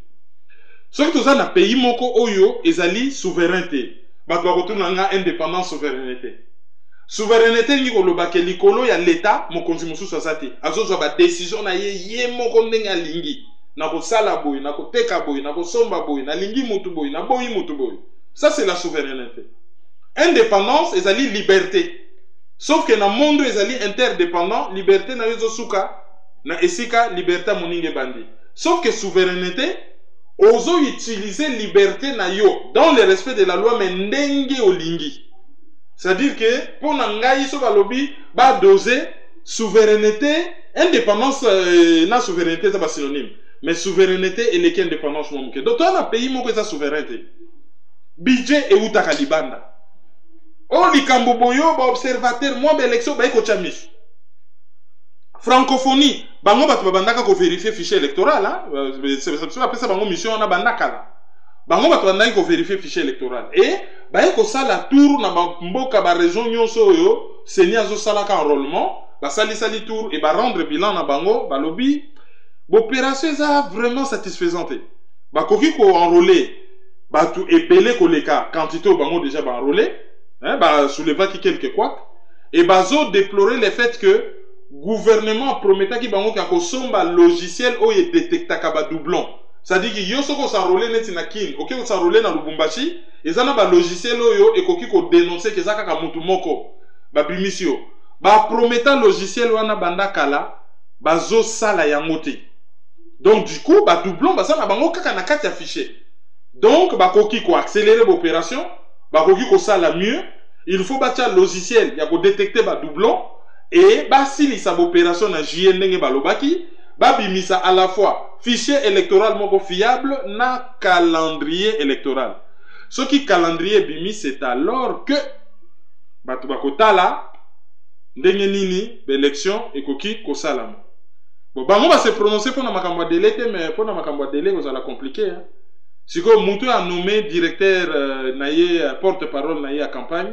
Ceux qui ont un pays moko oyo, ils ont souveraineté. Bah tu vas retourner à indépendance, souveraineté. Souveraineté ni ko lobake likolo ya l'État, mon konzi musu sasati. Azo zo ba décision na ye moko ndenga lingi. Na ko sala boy, na ko teka boy, na ko somba boy, na lingi mutu boy, na boyi mutu boy. Ça c'est la souveraineté. Indépendance, ezali liberté. Sauf que dans le monde ezali interdépendant, liberté na yozo suka, na esika liberté moninge bandi. Sauf que souveraineté, ozo utiliser liberté na yo dans le respect de la loi mais ndenge olingi. C'est-à-dire que pour nangai so balobi ba doser souveraineté, indépendance na souveraineté ça pas synonyme. Mais souveraineté et les indépendance mon donc on a pays mon que sa souveraineté budget et utaka libanda o likambo boyo ba observateur moi ba élection ba ko chamis francophonie bango batu bandaka ko vérifier fichier électoral hein c'est après ça bango mission na bandaka la bango batu bandaka ko vérifier fichier électoral et ba ko sala tour na mboka ba région nyonso yo senia zo sala ka enrôlement ba sali tour et ba rendre bilan na bango ba lobby. L'opération est vraiment satisfaisante. Bah, koki ko enrôler, bah, tout épelé ko les cas, quantité au bango déjà bah enrôlé, hein, bah, souleva qui quelques quoi, et bah, zo déplorer le fait que gouvernement promettait qui bango kako somba logiciel o ye détecta kaba doublon. C'est-à-dire que yo soko s'enrôler net na kin, ok ko s'enrôler na Lubumbashi, et ça na ba logiciel o yo et koki ko dénoncer que ça kaka mutu moko, bah, bimisio, bah, promettant logiciel wana banda kala, bah, zo sala yangote. Donc du coup, bah doublon, bah ça na bango kaka na kati affiché. Donc bah koki ko accélérer l'opération, bah koki ko ça la mieux, il faut bâtir logiciel, il y a ko détecter bah doublon et bah si lisa opération na JNNG bah lobaki, bah bimisa à la fois fichier électoral moko fiable na calendrier électoral. Ce qui calendrier bimi c'est alors que bato bakotala ndenge nini l'élection ekoki kosalama. Bon, bango va se prononcer pour na makambo délai te, mais pour na makambo délai vous allez compliquer. Hein. Si que Moutou a nommé directeur naye porte-parole naye à campagne,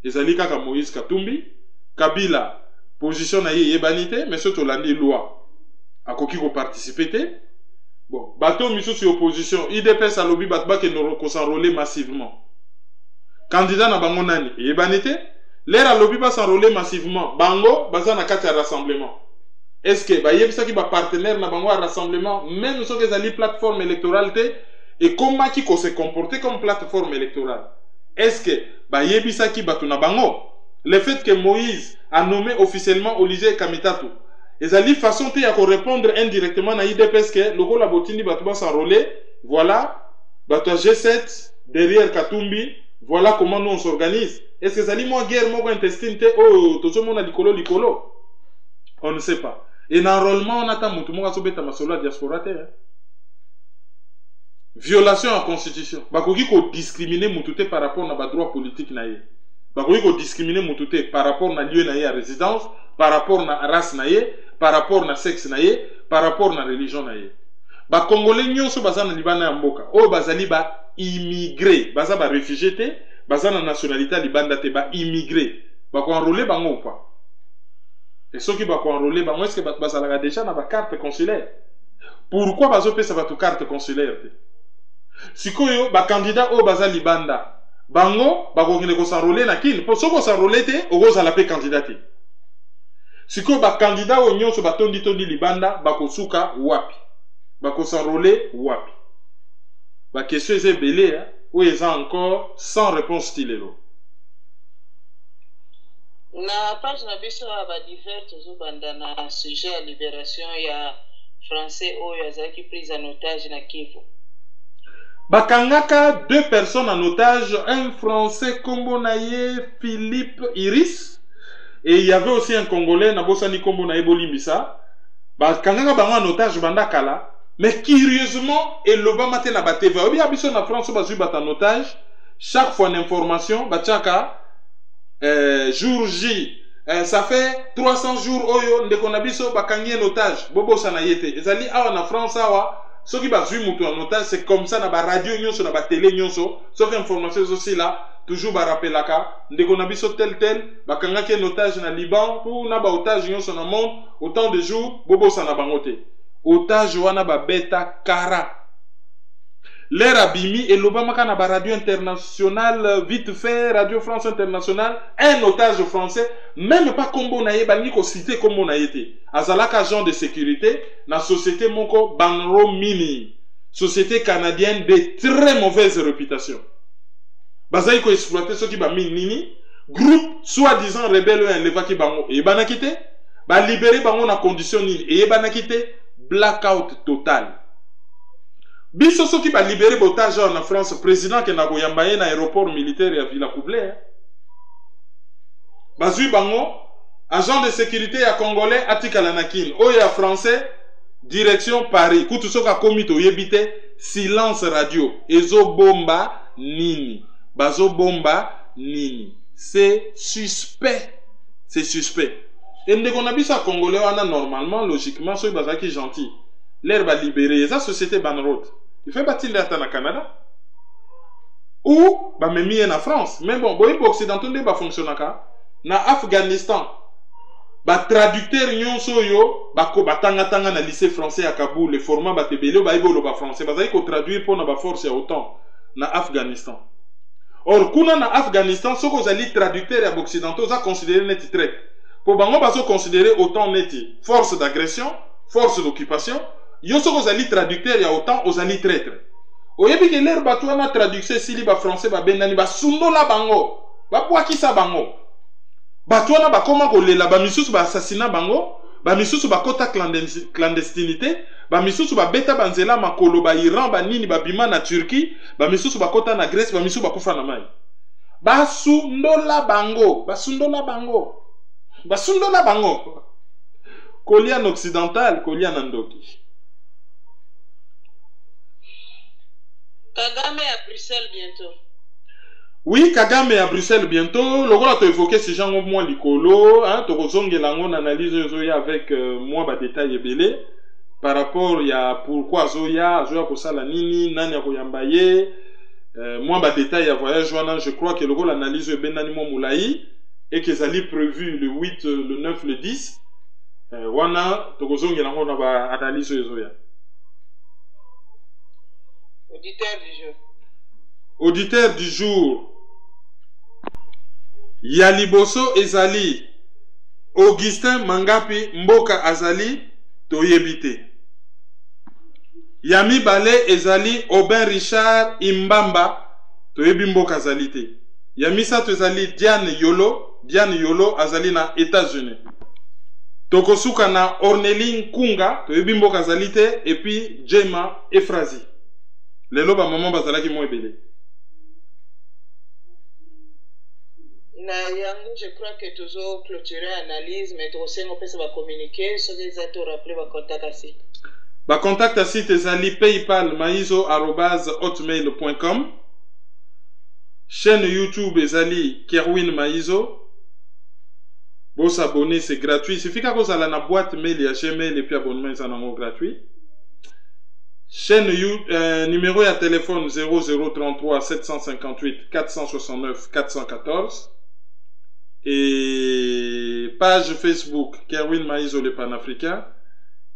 ezali kaka Moïse Katumbi, Kabila position naye yebanité, mais surtout landi loi akoki ko participer te. Bon, bateau miso sur opposition, IDPS a lobby batba ke ko s'enrôler massivement. Candidat na bango nani yebanité, l'air a lobby ba s'enrôler massivement. Bango baza na kati ya rassemblement. Est-ce que ba yebisa ki ba partenaire na bango à rassemblement même so que ezali plateforme électorale te et comment qui se comporter comme plateforme électorale? Est-ce que ba yebisa ki batu na bango le fait que Moïse a nommé officiellement Olivier Kamitatu ezali façon te ya ko répondre indirectement na IDPS que loko la botini batu ba s'enrôler, voilà batu G7 derrière Katumbi, voilà comment nous on s'organise. Est-ce que ezali mo guerre moko intestine te oh tozo mona likolo? On ne sait pas. Et l'enrôlement, on attend mutu moko asobeta masolo diaspora te. Violation en constitution. Bakoki ko discriminer mutu par rapport na ba droit politique na ye. Bakoki ko discriminer mutu par rapport na lieu na ye à résidence, par rapport na race na ye, par rapport na sexe na ye, par rapport na religion na ye. Ba congolais nyonso baza na libana ya mboka. O bazali ba immigré, baza ba réfugié te, baza na nationalité libanda te ba immigré. Ba ko enrôler bango ou pas? Et ceux qui vont enrôler, est-ce que vous avez déjà une carte consulaire? Pourquoi vous avez une carte consulaire? Si vous avez un candidat au Baza Libanda, bango, vous s'enrôler na kin. Pour ceux qui s'enrôler, vous allez candidater. Si vous avez un candidat au Nyon sur Batondi Libanda, vous suka wapi. Vous s'enrôler wapi. La question est belée, ou ils ont encore sans réponse stilelo. Na page na biso ba divers tozobanda na sujet ya libération ya français oyo azalaki prise en otage na Kivu. Bakangaka 2 personnes en otage, un français kombo naye Philippe Iris et il y avait aussi un congolais na bosani kombo naye Bolimbisa. Bakangaka bango en otage banda kala, mais curieusement elobama te na bateva. Obi abiso na France bazui bat en otage, chaque fois l'information bachaka jour J, ça fait 300 jours oyo ndeko na biso bakangi en otage bobo sana yete ezali awa na France awa soki bazui mutu en otage c'est comme ça na ba radio nyonso na ba télé nyonso soki information aussi là toujours ba rappelaka ndeko na biso tel bakangaki en otage na Liban pour na ba otage nyonso na monde autant de jours bobo sana bangote otage wana ba beta kara. L'air abimi et l'Obamaka na ba radio internationale vite fait Radio France Internationale un otage français même pas combo na ye bangi ko cité combo na yete azalaka agent de sécurité na société moko Banro Mini société canadienne de très mauvaise réputation bazai ko exploiter ceux qui ba mini groupe soi-disant rebelle un levaki bango et banakite ba libérer bango na condition nini et banakite blackout total. Biso soki ba libéré botage en France président ke na koyambaye na aéroport militaire ya Villa Coublé. Bazui bango agent de sécurité ya congolais atikala na kin oya français direction Paris kutu soka komito yebite silence radio ezo bomba nini bazo bomba nini c'est suspect et ndeko na biso congolais wana normalement logiquement soki bazaki gentil l'air va libérer esa société banroute. Il fait bâtir l'air au Canada ou bah même en France. Mais bon, les occidentaux ne ba fonctionner na Afghanistan. Ba traducteur nyonso yo ba ko batanga tanga na lycée français à Kaboul, le format ba tebele ba ibolo ba français. Ba ko traduire pour na ba force ya autant na Afghanistan. Or kuna na Afghanistan soko zali traducteur ya occidentaux za considérer net traite. Pour bango ba so considérer autant net force d'agression, force d'occupation. Yo soko zali traducteur ya autant aux ali traître. Oyebi ke l'air bato na traducteur sili ba français ba benani ba sundola bango. Ba bwakisa bango. Bato na ba koma kolela ba misusu ba assassinat bango, ba misusu ba kota clandestinité, ba misusu ba beta banzela makolo ba Iran ba nini ba bima na Turquie, ba misusu ba kota na Grèce, ba misusu ba kufa na mai. Ba sundola bango, ba sundola bango. Ba sundola bango. Kolian occidental, kolian andoki. Kagame à Bruxelles bientôt. Oui, Kagame à Bruxelles bientôt. Le rôle a évoqué ce genre au moins l'icolo, hein, Togozonge l'angon analyse avec moi bas détail belé par rapport à pourquoi Zoya pour ça la nini nani a koyambaye moi bas détail à voyage wana, je crois que le rôle analyse ben nani mo moulaï et que ça li prévu le 8, le 9, le 10 wana Togozonge l'angon na ba analyse Zoya. Auditeur du jour. Auditeur du jour. Yaliboso ezali Augustin Mangapi Mboka azali toyebite. Yami Bale ezali Aubin Richard Imbamba toyebi Mboka azali te. Yami sato ezali Diane Yolo azali na États-Unis. Tokosuka na Orneline Kunga toyebi Mboka azali te, et puis Jema Efrazi. Lelo ba maman bazalaki mo ebele. Je crois que toujours clôturer l'analyse, mais aussi on peut se communiquer sur les autres rappeler va contact assis. Ba contact assis ezali PayPal maizo@hotmail.com. Chaîne YouTube ezali Kerwin Maizo. Bon s'abonner c'est gratuit. Il suffit qu'à cause à la boîte mail et Gmail et puis abonnement c'est en gratuit. Chaîne numéro à téléphone 0033 758 469 414. Et page Facebook Kerwin Maizo le Panafricain,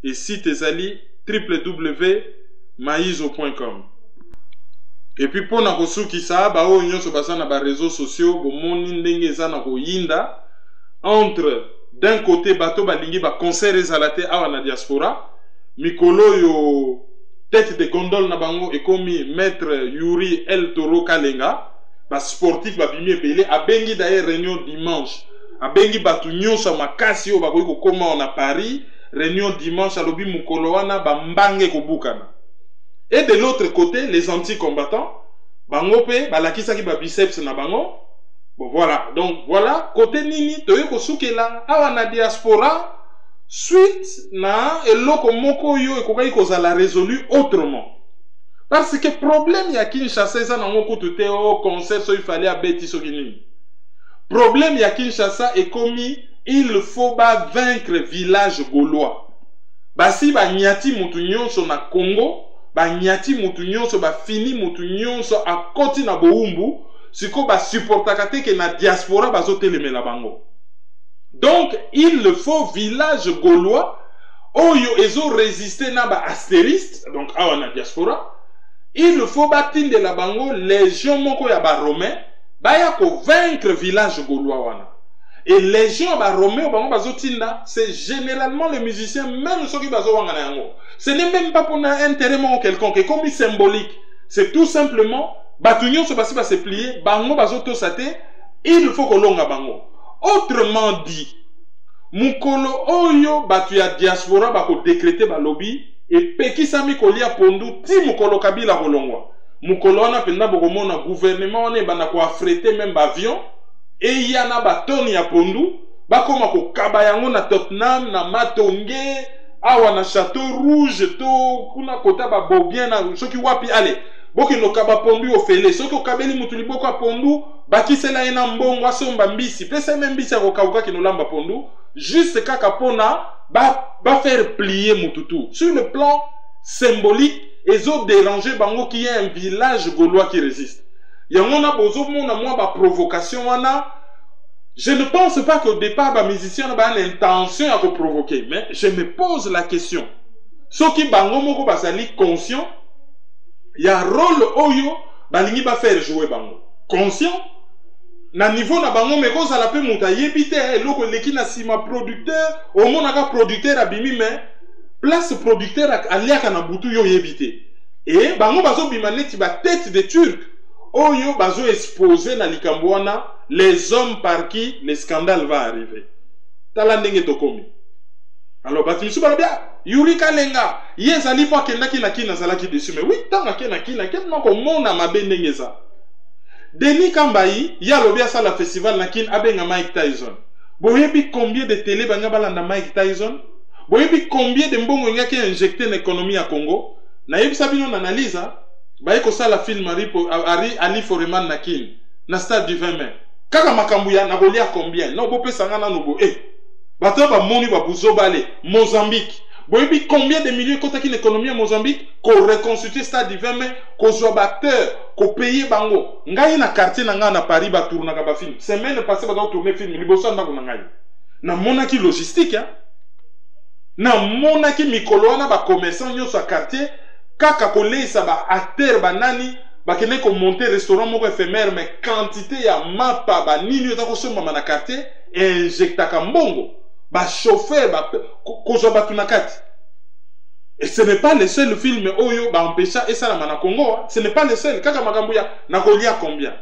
et site ezali www.maizo.com. Et puis pour na kosuki sa ba o nyonso basa na ba réseaux sociaux bomoni ndenge eza na koyinda entre d'un côté bato balingi ba concert ezalate awa na diaspora mikolo yo tête de gondole na bango ekomi maître Yuri El Toro Kalenga. Ba sportif ba bimi ebele abengi d'ailleurs réunion dimanche abengi batu nyonso makasi o bakoki kokoma na Paris réunion dimanche alobi mukolo wana ba mbange kobukana. Et de l'autre côté les anti-combattants bango pe balakisaki ba biceps na bango. Bon voilà, donc voilà côté nini toye kosukela awa na diaspora suite na eloko moko yo ekokai kozala résolu autrement. Parce que problème ya Kinshasa eza na ngoko tute au concert so il fallait abeti so kinini. Problème ya Kinshasa est commis il faut ba vaincre village gaulois. Basi ba nyati mutu nyonso na Congo, ba nyati mutu nyonso ba fini mutu nyonso a koti na boumbu, siko ba supportaka te ke na diaspora bazo telemela bango. Donc il le faut village gaulois oyo ezo résister na ba astériste, donc awa na diaspora. Il faut bâtir de la bango légion moko ya ba romain baya ko vaincre village gaulois wana. Et légion ba romain bango bazotinda c'est généralement les musiciens même ceux qui bazo wanga na yango. Ce n'est même pas pour un intérêt quelconque, c'est comme symbolique. C'est tout simplement batu nyonso basi ba se plier bango bazo tosate, il faut ko longa bango. Autrement dit, mukolo oyo batu ya diaspora ba ko décréter ba lobby et pekisami kolia pondu ti mukolo Kabila kolongwa mukolo wana penda bokomona gouvernement wana bana ko affréter même avion et yana batoni ya pondu bakoma ko kaba yango na Tottenham na Matonge awa na Château Rouge to kuna kota ba bobien na soki wapi ale boki no kaba pondu ofele soki okabeli mutu liboko pondu bakisela ena mbongo asomba mbisi pesa même mbisi akokauka kinolamba pondu juste kaka pona ba faire plier Mututu. Sur le plan symbolique, ils ont dérangé bango qui est un village gaulois qui résiste. Il y a une provocation. Je ne pense pas qu'au départ, les musiciens ont une intention à provoquer. Mais je me pose la question. Ceux qui bango moko basali conscient, il y a un rôle oyo, balingi ba faire jouer bango. Conscient? Na niveau na bango meko za la pe muta yebite eloko leki na sima producteur au monaka producteur abimi mais place producteur aliaka na butu yo yebite et bango bazo bimaneti ba tête de turc oyo bazo exposer na likambo wana les hommes par qui le scandale va arriver tala ndenge tokomi alors batu misu bala bia Yuri Kalenga yezali pa kendaki na kina zalaki dessus mais oui tanga kena kina ketna ko mona mabe ndenge za Denis Kambayi, il y a le festival nakin abenga Mike Tyson. Boyebi combien de télé banga balanda Mike Tyson? Boyebi combien de mbongo ngaki injecté l'économie à Congo? Na yebi sabino analyse, baye ko sala film Ali Foreman nakin. na stade du 20 mai. Kaka makambuya na golia combien? Non, bo pesa ngana no bo. Bato ba moni ba buzo bale Mozambique. Boyebi combien de millions kota ki l'économie à Mozambique ko reconstituer stade du 20 mai, ko zo ba acteur, ko payer bango. Ngai na quartier na nga na Paris ba tourna ka ba film. Semaine passée ba do tourner film liboso ndako na ngai. Na monaki logistique ya. Na monaki mikolo na ba commerçant nyoso a quartier kaka ko leisa ba acteur ba nani ba kene ko monter restaurant moko éphémère mais quantité ya mapa ba nini yo ta ko soma na quartier injecta ka mbongo. Ba chauffeur ba kozo batunakati. Et ce n'est pas le seul film oyo ba empêcha et ça la mana Congo, hein? Ce n'est pas le seul. Kaka makambuya na kolia combien?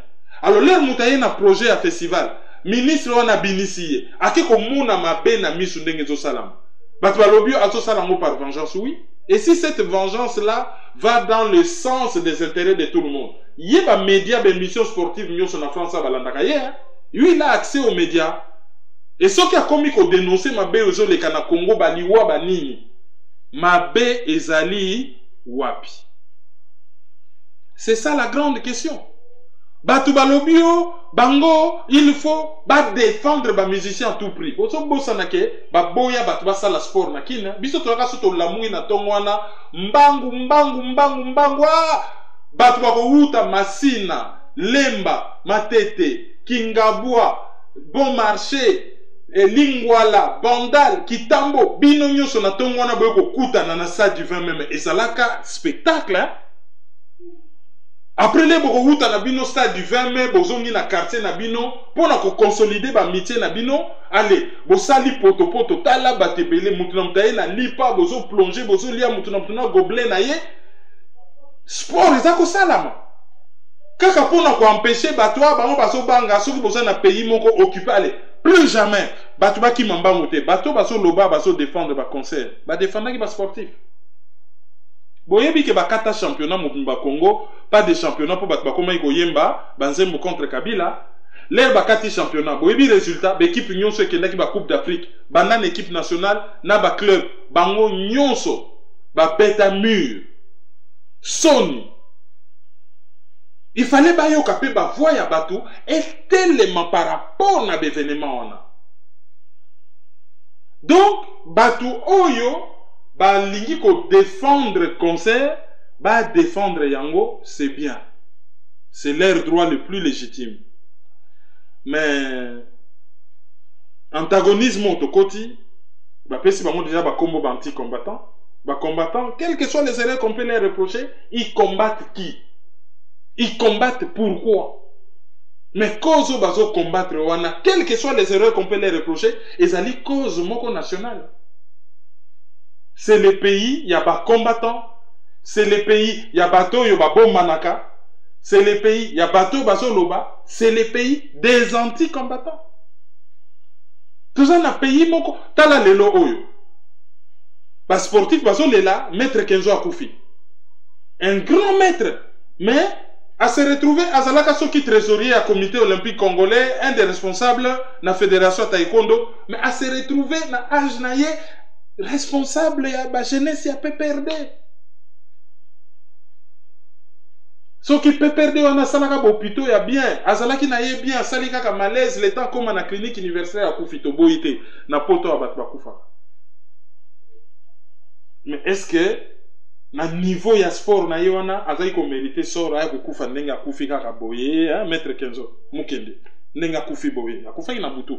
Alors leur mutaye na projet à festival. Ministre wana binisiye. Ake ko muna mabe na misu ndenge zo salam. Batu balobio azo salango par vengeance, oui. Et si cette vengeance là va dans le sens des intérêts de tout le monde. Yeba média be mission sportive nyoso na France balandaka ye. Lui il a accès aux médias. Et ce qui a commis qu'on dénonce mabe ozo le kana Congo baliwa banini. Mabe ezali wapi. C'est ça la grande question. Batu balobio bango il faut défendre ba musicien à tout prix. Ozo bossa nake ba boya batu ba sala sport na kina. Biso toka soto lamu na tongwana mbangu batu ba ko masina lemba matete kingabwa bon marché Lingwala, Bandal, Kitambo, bino nyoso na tongwana boyoko kuta na stade du 20 mai. Et ça laka spectacle, hein? Après les boko kuta na bino stade du 20 mai, bozongi na quartier na bino, pour na consolider ba métier na bino, allez, bosali poto tala batebele mutu na mutaye na lipa, bozo plonger, bozo lia mutu na gobelet na ye. Sport ezako salama. Kaka pour na ko empêcher batwa bango baso banga soki boza na pays moko occupé allez. Plus jamais, Batouba qui m'a monté, Batou baso loba baso défendre ba concert, ba défendre qui ba sportif. Boyebi ke ba kata championnat mobimba Congo, pas de championnat pour batba koma iko yemba, banzembo contre Kabila. L'air ba kati championnat, boyebi résultat, ba équipe nyonso ekendaki ba Coupe d'Afrique, banane équipe nationale, na ba club, bango nyonso, ba beta mur, Sony. Il fallait ba yo kapé ba voix ya batou et tellement par rapport à l'événement. Donc, batou oyo, ba lingi ko défendre concert, ba défendre yango, c'est bien. C'est leur droit le plus légitime. Mais, antagonisme au tokoti, ba pesi bango déjà ba combo ba anti-combattant, ba combattant, quelles que soient les erreurs qu'on peut les reprocher, ils combattent qui? Ils combattent pourquoi? Mais cause bazo combattre wana, quelles que soient les erreurs qu'on peut les reprocher, ils allaient cause moko nationale. C'est le pays, il y a pas combattants. C'est le pays, il y a bateau, il y a bon manaka. C'est le pays, il y a bateau, bazo loba. C'est le pays des anti-combattants. Tout ça n'a pays moko. Tala lelo oyo. Bas sportif bazo lela, maître Kenzo Akoufi. Un grand maître. Mais, à se retrouver à Zalaka Soki trésorier à comité olympique congolais, un des responsables de la fédération taekwondo, mais à se retrouver na âge naye responsable de la jeunesse ya PPRD. Soki PPRD on a salaka bopito ya bien, azalaki naye bien, salika ka malaise le temps comme na clinique universitaire à Koufito boité, na poto abat bakufa. Mais est-ce que na niveau ya sport na yona azali ko mériter sort ya kufa ndenga kufi kaka boye hein maître Kenzo mukende ndenga kufi boye akufa ina butu.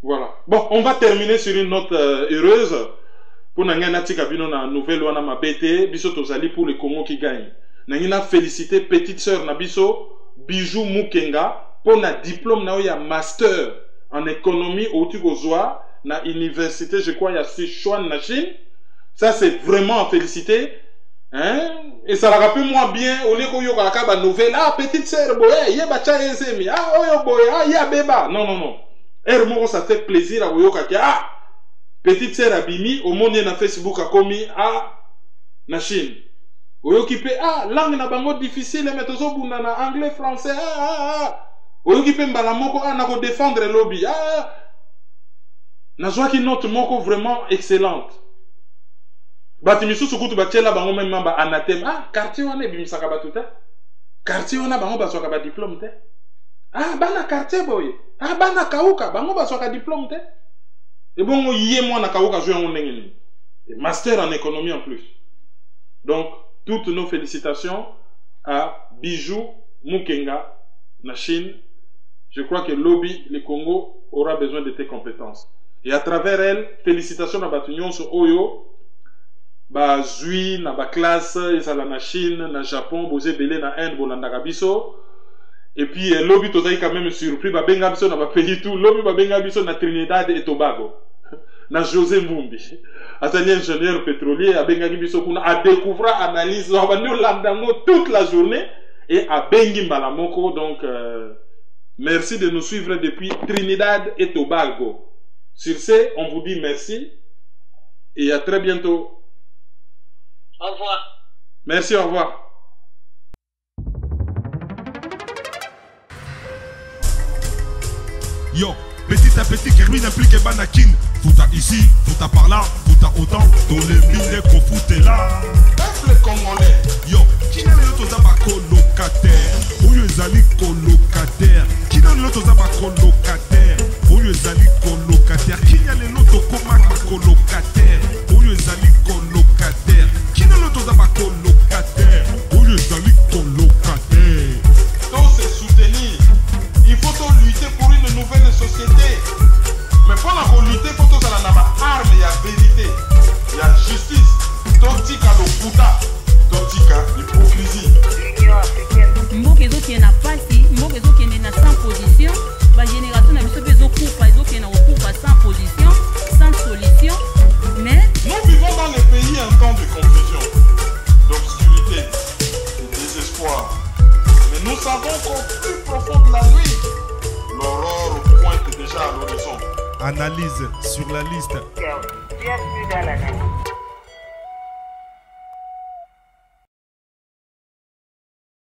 Voilà. Bon, on va terminer sur une note heureuse pour nangana tika bino na nouvelle wana mabete biso tozali pour le Congo qui gagne. Nangina féliciter petite sœur na biso Bijou Mukenga pour na diplôme na ya master en économie au Tikozwa na université je crois ya Sichuan na Chine. Ça, c'est vraiment à féliciter. Hein? Et ça la rappelle moi bien. On est comme la nouvelle. Ah, petite sœur, boye, y'a bacha ezemi. Ah, oyo boye, ah, y'a beba. Non, non, non. Hermo, ça fait plaisir à oyo kaki. Ah, petite sœur abimi. Au monde, na Facebook a commis. Ah, na Chine. Oyo qui peut. Ah, langue na bango difficile. Mais tozo buna na anglais, français. Ah. Oyo qui peut mbalamoko. Ah, na ko défendre le lobby. Ah. Na joie qui note moko vraiment excellente. Batimisu sukutu bachela bango même mamba anathème. Ah, quartier wane bimisaka batuta. quartier on a bango bazwaka ba diplôme te. Ah bana quartier boy. Ah bana kauka bango bazwaka diplôme te. Et bon yé moi na kauka jouer on ndenge master en économie en plus. Donc toutes nos félicitations à Bijou Mukenga na Chine. Je crois que lobby le Congo aura besoin de tes compétences. Et à travers elle, félicitations à Batunion sur Oyo. Ba zui na ba classe ezala na Chine, na Japon, boze belé na Inde, bolanda kabiso. Et puis lobby tozali quand même surpris ba benga biso na ba pays tout, lobby ba benga biso na Trinidad et Tobago. Na José Mumbi. Azali ingénieur pétrolier a benga biso kuna a découvrir analyse ba no landango toute la journée et a bengi mbalamoko donc merci de nous suivre depuis Trinidad et Tobago. Sur ce, on vous dit merci et à très bientôt. Au revoir. Merci, au revoir. Yo, petit à petit, Kerwin implique Banakin. Fouta ici, fouta par là, fouta autant. Dans les mines qu'on foutait là. Peuple congolais. Yo, qui n'a le toza ba colocataire? Oyo ezali colocataire. Qui n'a le toza ba colocataire? Oyo ezali colocataire. Qui n'a le loto koma ba colocataire? Oyo ezali colocataire. Qui n'a le toza ba colocataire? Oyo ezali colocataire. Donc c'est soutenir. Il faut lutter pour une nouvelle société. Mais pour la lutter, il faut que ça ait arme, il y a vérité, il y a justice. Totika le Bouddha, Totika l'hypocrisie. Mboka qui est na pasi, mboka qui est na sans position, la génération na biso bezo coupa, qui est na coupa sans position, sans solution. Mais nous vivons dans les pays un temps de confusion, d'obscurité, de désespoir. Mais nous savons qu'au plus profond de la nuit, l'aurore pointe déjà à l'horizon. Analyse sur la liste. Bienvenue dans la nuit.